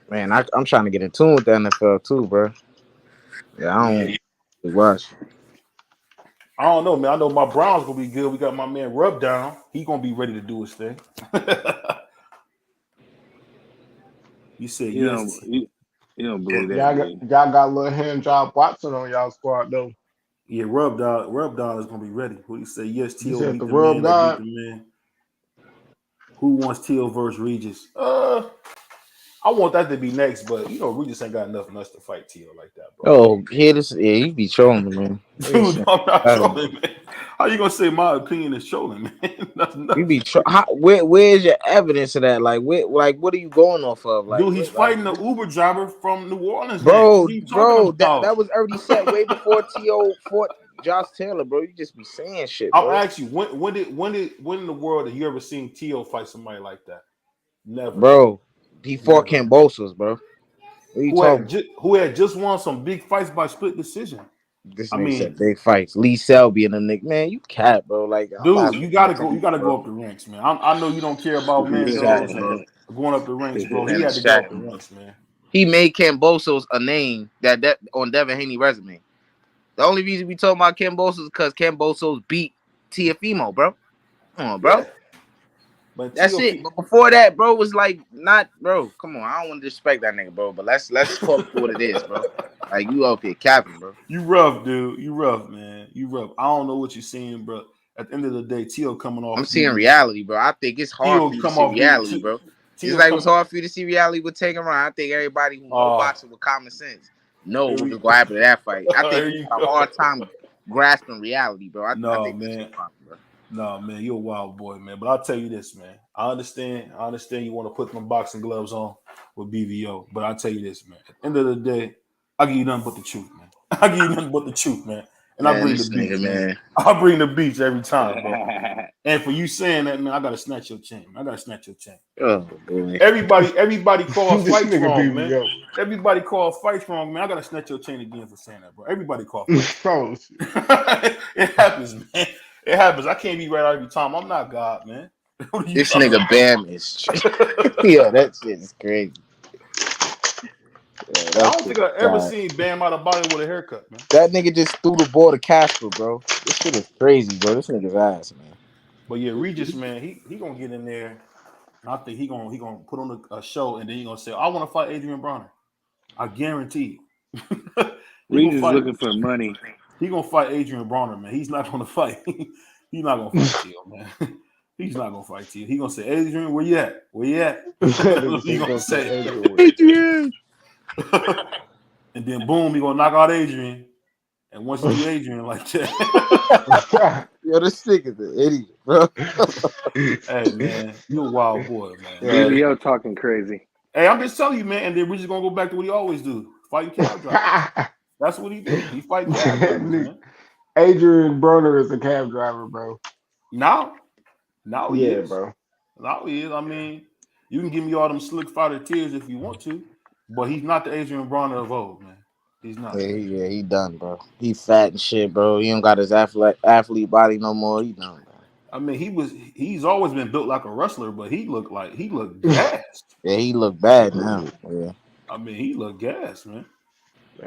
Man, I'm trying to get in tune with the NFL too, bro. Yeah, I don't watch. I don't know, man. I know my Browns gonna be good. We got my man Rub Down. He gonna be ready to do his thing. You said You yes. know, You don't But believe that, Y'all do got you? y'all got little hand job Watson on y'all squad though. yeah, Rub Dog is gonna be ready. What do you say? Yes, You T.O. said beat the the rub man that beat god. the man. Who wants T.O. versus Regis? I want that to be next, but Regis ain't got enough nuts to fight T.O. like that, bro. Oh, here this. Yeah, you be trolling, man. This Dude, shit- I'm not um, trolling, man. How you gonna say my opinion is trolling, man? That's You nuts. be where's your evidence of that? Like what are you going off of? Dude, he's fighting the Uber driver from New Orleans gang. What are you talking That about? was already set way before T.O. fought Josh Taylor, bro. You just be saying shit, I'm bro. asking you, when in the world have you ever seen T.O. fight somebody like that? Never, Bro, he fought never. Cambosos, bro. What are you talking about? Who had just won some big fights by split decision. This I nigga mean, said big fights. Lee Selby and the nigga. Man, you cat, bro. Like, I'm not dude, you paying gotta go. You attention, gotta bro. go up the ranks, man. I know you don't care about You chat, Mandos and bro. going up the ranks, bro. He Man, had it's to go up chat, the bro. ranks, man. He made Cambosos a name that on Devin Haney resume. The only reason we talking about Cambosos is because Cambosos beat Tiafimo, bro. Come on, bro. Yeah, but That's it. But before that, bro, was like not, bro. Come on, I don't want to disrespect that nigga, bro. But let's call it for what it is, bro. Like you up here capping, bro. You rough, dude. You rough, man. You rough. I don't know what you're seeing, bro. At the end of the day, Tio coming I'm off seeing beating. reality, bro. I think it's hard for Tio you to come see off beating. reality, bro. Just Tio like it was come. hard for you to see reality with Taking Ryan. I think everybody who know Oh, boxing with common sense know here what we. was gonna happen to that fight. I think Here you you got a go. hard time grasping reality, bro. I No, think that's your man. problem, bro. No, man. You're a wild boy, man. But I'll tell you this, man. I understand. I understand you want to put them boxing gloves on with BVO, but I'll tell you this, man. At the end of the day, I give you nothing but the truth, man. I give you nothing but the truth, man. And I Man, bring the this nigga, beats, man. man. I bring the beats every time, bro. Yeah. And for you saying that, man, I gotta snatch your chain. I gotta snatch your chain. Oh boy. Everybody call This fights nigga wrong, man. BBO. Everybody call fights wrong, man. I gotta snatch your chain again for saying that, bro. Everybody call fights wrong. Oh shit. It happens, man. It happens. I can't be right every time. I'm not God, man. What are you This talking nigga Bam is yeah, that shit is crazy. Yeah, I that don't shit think I is ever tired. seen Bam out of body with a haircut, man. That nigga just threw the ball to Casper, bro. This shit is crazy, bro. This nigga's ass, man. But yeah, Regis, man, he gonna get in there. And I think he gonna put on a show, and then he gonna say, "I want to fight Adrian Bronner." I guarantee you. he gonna Regis is fight. looking for money. He gonna fight Adrian Bronner, man. He's not gonna fight. He's not gonna fight Tio, man. He's not gonna fight Tio. He gonna say, Adrian, where you at? Where you at? That That's nigga what he say gonna go say say. Adrian Wood. Adrian. And then boom, he gonna knock out Adrian. And once you do Adrian like that, Yo, this nigga's an idiot, bro. hey man, you a wild boy, man. Yeah, BBO talking crazy. Hey, I'm just telling you, man. And then we're just gonna go back to what he always do: fighting cab drivers. That's what he do. He fight cab drivers, Nigga, man. Adrian Broner is a cab driver, bro. Now, now he Yeah, is. bro. Now he is. I mean, you can give me all them slick fighter tears if you want to, but he's not the Adrian Bronner of old, man. He's not. he done, bro. He fat and shit, bro. He don't got his athlete body no more. He done, bro. I mean, he's always been built like a wrestler, but he looked gassed. Yeah, he look bad now. Yeah. I mean, he looked gassed, man.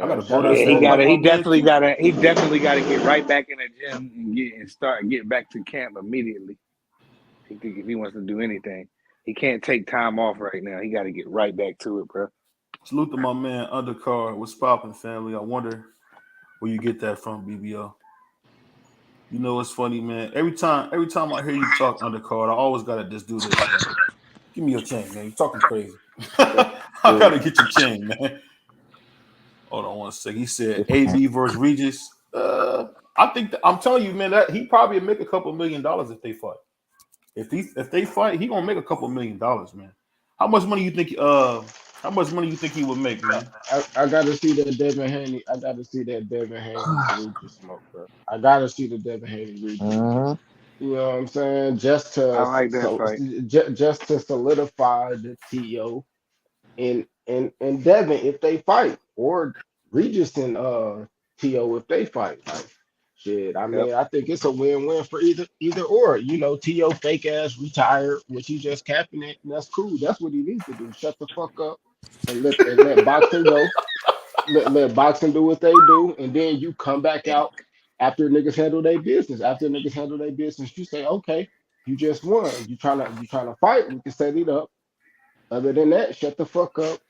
I Man, gotta blow shout that out Yeah, he smoke to got like to. my He man definitely Q. got to. He definitely got to get right back in the gym and get back to camp immediately. If he wants to do anything, he can't take time off right now. He got to get right back to it, bro. Salute to my man Undercard. What's poppin', family? I wonder where you get that from, BBO. You know it's funny, man. Every time I hear you talk Undercard, I always gotta just do this, man. Give me your chain, man. You're talking crazy. I gotta get your chain, man. Hold on one second. He said AB versus Regis. I think I'm telling you, man, that he probably make a couple $1 million if they fight. If they fight, he gonna make a couple $1 million, man. How much money you think? How much money you think he would make, man? I gotta see that Devin Haney. I gotta see that Devin Haney Regis smoke, bro. I gotta see the Devin Haney Regis. Mm-hmm. You know what I'm saying? I like that fight. Just to solidify the TO and Devin if they fight, or Regis and TO if they fight. Like shit, I Yep. mean, I think it's a win-win for either or. You know, TO fake ass retired, which he just capping it, and that's cool. That's what he needs to do. Shut the fuck up and let boxing go. Let boxing do what they do, and then you come back out after niggas handle their business. After niggas handle their business, you say, okay, you just won. You trying to fight? We can set it up. Other than that, shut the fuck up.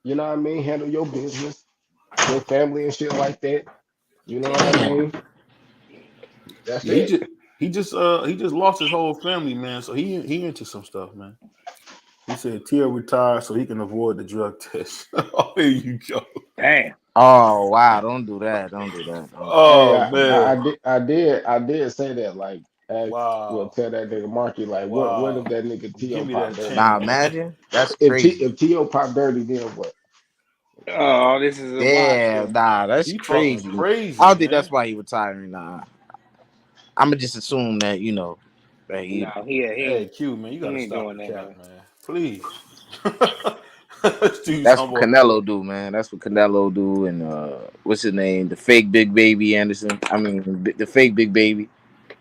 You know what I mean? Handle your business, your family and shit like that. You know what I Damn. mean? That's Yeah, it. he just lost his whole family, man. So he into some stuff, man. He said Tia retired so he can avoid the drug test. Oh, here you go. Damn. Oh wow! Don't do that. Don't do that. Don't do that. Hey, Oh man. I did say that. Like, well, Wow. tell that nigga Marky, like, what if Wow. that nigga Give T.O. me pop that dirty? Nah, chain, man. imagine that's If crazy. T.O. pop dirty, then what? Oh, this is a wash Yeah, then. nah, that's You talking crazy. I crazy, don't think that's man. why he retiring. Nah, I'm gonna just assume that that No, he. Hey, Q, man, you he gotta ain't stop doing the that, cap, man. man. Please. This dude's That's what talking about Canelo do, man. That's what Canelo do. And what's his name? The fake Big Baby Anderson. I mean, the fake Big Baby.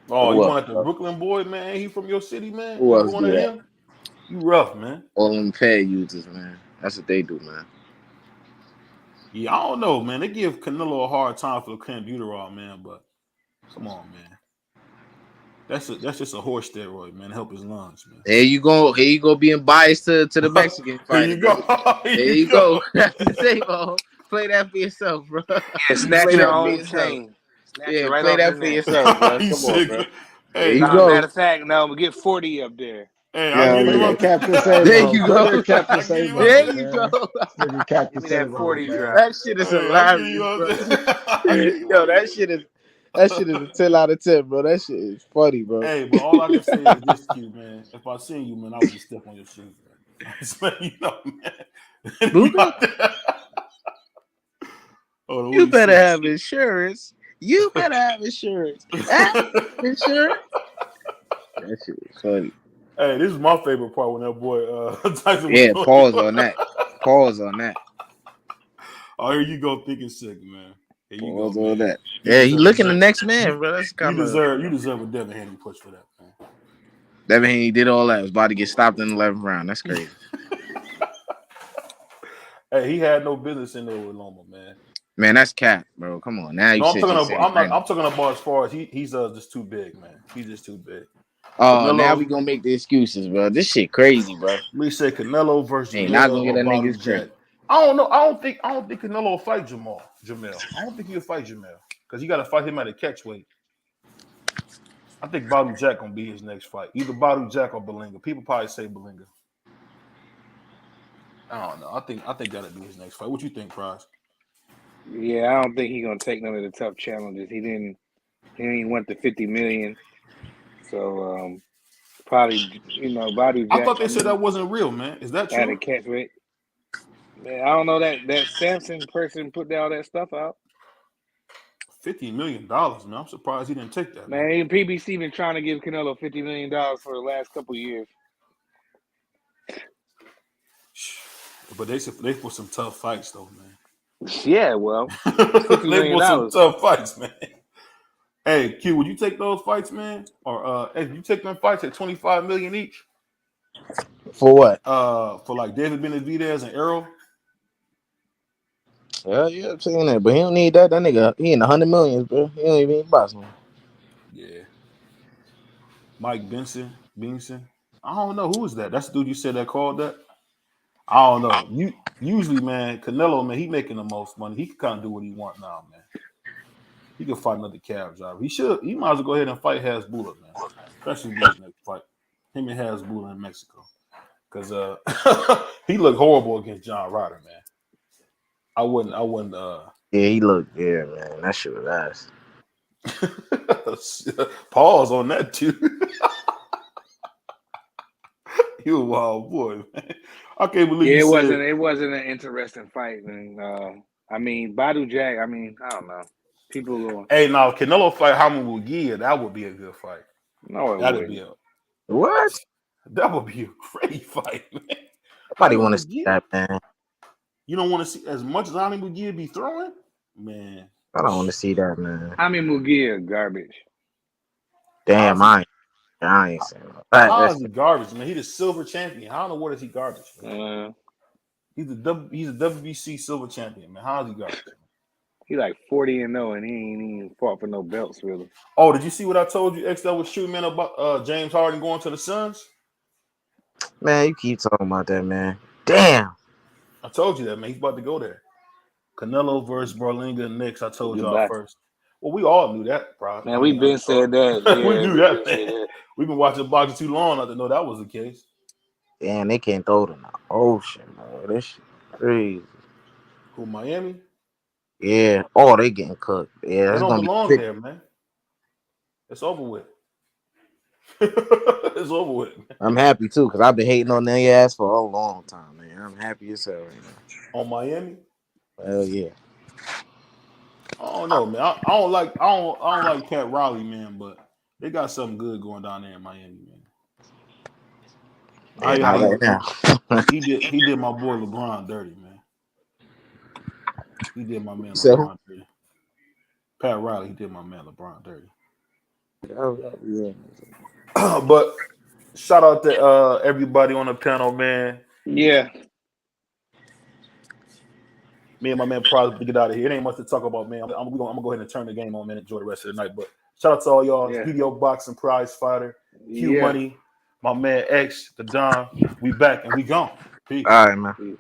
oh, you Who else? going at the Brooklyn boy, man? Ain't he from your city, man? Who You else going do at that? him? You rough, man. All them pad users, man. That's what they do, man. Yeah, I don't know, man. They give Canelo a hard time for the clenbuterol, man, but come on, man. That's just a horse steroid, man. Help his lungs, man. Here you go. Here you go, being biased to the Mexican Here fighter, you go. bro. Here There you you go. go. That's the same. Play that for yourself, bro. Yeah, snatch Play your that for own yourself. chain. Snatch it Yeah, right play off that his for neck. yourself, bro. He Come on, said, bro. There hey, you Nah, go. matter of fact, no, but get 40 up there. hey, I'll Yeah, give Look you at up Captain to there Sabo. you Look go. at Captain I'll give you up There Sabo, to you go. man. Look at Give Captain me that Sabo, 40 man. drop. That shit is hey, I'll give hilarious, you up bro. to I'll give you Yo, up that shit is a 10 out of 10, bro. That shit is funny, bro. Hey, but all I can say is this, Q, man. If I seen you, man, I would just step on your shoes, man. I just let you know, man. You You better, out there. Oh, what you do you better say? have insurance. You better have insurance. Have insurance. That shit is funny. Hey, this is my favorite part when that boy Tyson was Yeah, going. pause on that. Pause on that. Oh, here you go, thinking sick, man. Here you go, Pause on man. that. You Yeah, he deserve looking the a next man, bro. That's kind of you deserve a Devin Haney push for that, man. that mean he did all that. Was about to get stopped in the 11th round. That's crazy. Hey, he had no business in there with Loma, man. Man, that's cat, bro. Come on, now you No, I'm said talking just about. saying I'm not. random. I'm talking about as far as he's just too big, man. He's just too big. Oh, now we Canelo. gonna make the excuses, bro. This shit crazy, bro. Let me say Canelo versus Ain't not Jamel gonna get or that nigga Badu his Jack. credit. I don't know. I don't think Canelo will fight Jamel. I don't think he'll fight Jamel because you got to fight him at a catch weight. I think Badu Jack gonna be his next fight. Either Badu Jack or Belinga. People probably say Belinga. I don't know. I think that'll be his next fight. What you think, Prize? Yeah, I don't think he's gonna take none of the tough challenges. He ain't want the 50 million. So probably Badu I Jack. thought I they said mean, that wasn't real, man. Is that had a true? catch weight. Man, I don't know that Samson person put all that stuff out. $50 million, man. I'm surprised he didn't take that, man. Man, PBC been trying to give Canelo $50 million for the last couple of years. But they for some tough fights though, man. Yeah, well, it's $50 They million for some dollars. tough fights, man. Hey, Q, would you take those fights, man? Or hey, you take them fights at 25 million each? For what? For like David Benavidez and Errol? Yeah, I'm saying that, but he don't need that. That nigga, he in 100 millions, bro. He don't even need boxing. Yeah. Mike Benson. I don't know who is that. That's the dude you said that called that. I don't know. You usually, man, Canelo, man, he making the most money. He can kind of do what he want now, man. He can fight another cab driver. He might as well go ahead and fight Hasbulla, man. Especially be his next fight. Him and Hasbulla in Mexico. Because he looked horrible against John Ryder, man. I wouldn't Yeah, he look. Yeah, man, that shit was ass. pause on that too. You a wild boy, man. I can't believe Yeah, you said it wasn't an interesting fight, and I mean Badu Jack. I mean, I don't know. People going, hey, now Canelo fight Hamid Mugia, that would be a good fight. no, it That'd be wouldn't. a What? what? That would be a great fight, man. Nobody Hamid want to see Mugia? that, man. You don't want to see as much as Hamid Mugia be throwing? Man. I don't want to see that, man. I mean, Mugia garbage. Damn, How's he I ain't saying that. how is he garbage, man? He the silver champion. How in the world is he garbage, man? Uh, He's a WBC silver champion, man. How is he garbage? he like 40-0, and he ain't even fought for no belts really. Oh, did you see what I told you, X, that was shooting, man, about James Harden going to the Suns? Man, you keep talking about that, man. Damn. I told you that, man. He's about to go there. Canelo versus Berlinga next. I told You y'all back. first. Well, we all knew that, probably. Man, we been said that. We Yeah, knew we that, been said man. that. We've been watching boxing too long not to know that was the case. Damn, they can't throw it in the ocean, man. This shit crazy. Who, Miami? Yeah. Oh, they getting cooked. Yeah, They it's don't gonna be belong sick. there, man. It's over with. It's over with. I'm happy too, because I've been hating on their ass for a long time, man. I'm happy as hell right now. On Miami? Hell yeah. I don't know, man. I don't like Pat Riley, man, but they got something good going down there in Miami, man. Yeah, not right now. He did my boy LeBron dirty, man. He did my man So, LeBron dirty. Pat Riley, he did my man LeBron dirty. yeah. But shout out to everybody on the panel, man. Yeah. Me and my man Prize to get out of here. It ain't much to talk about, man. I'm gonna go ahead and turn the game on, man. Enjoy the rest of the night. But shout out to all y'all. Yeah. Video Boxing Prize Fighter, Q Yeah. Money, my man X, the Don. We back and we gone. Peace. All right, man. Peace.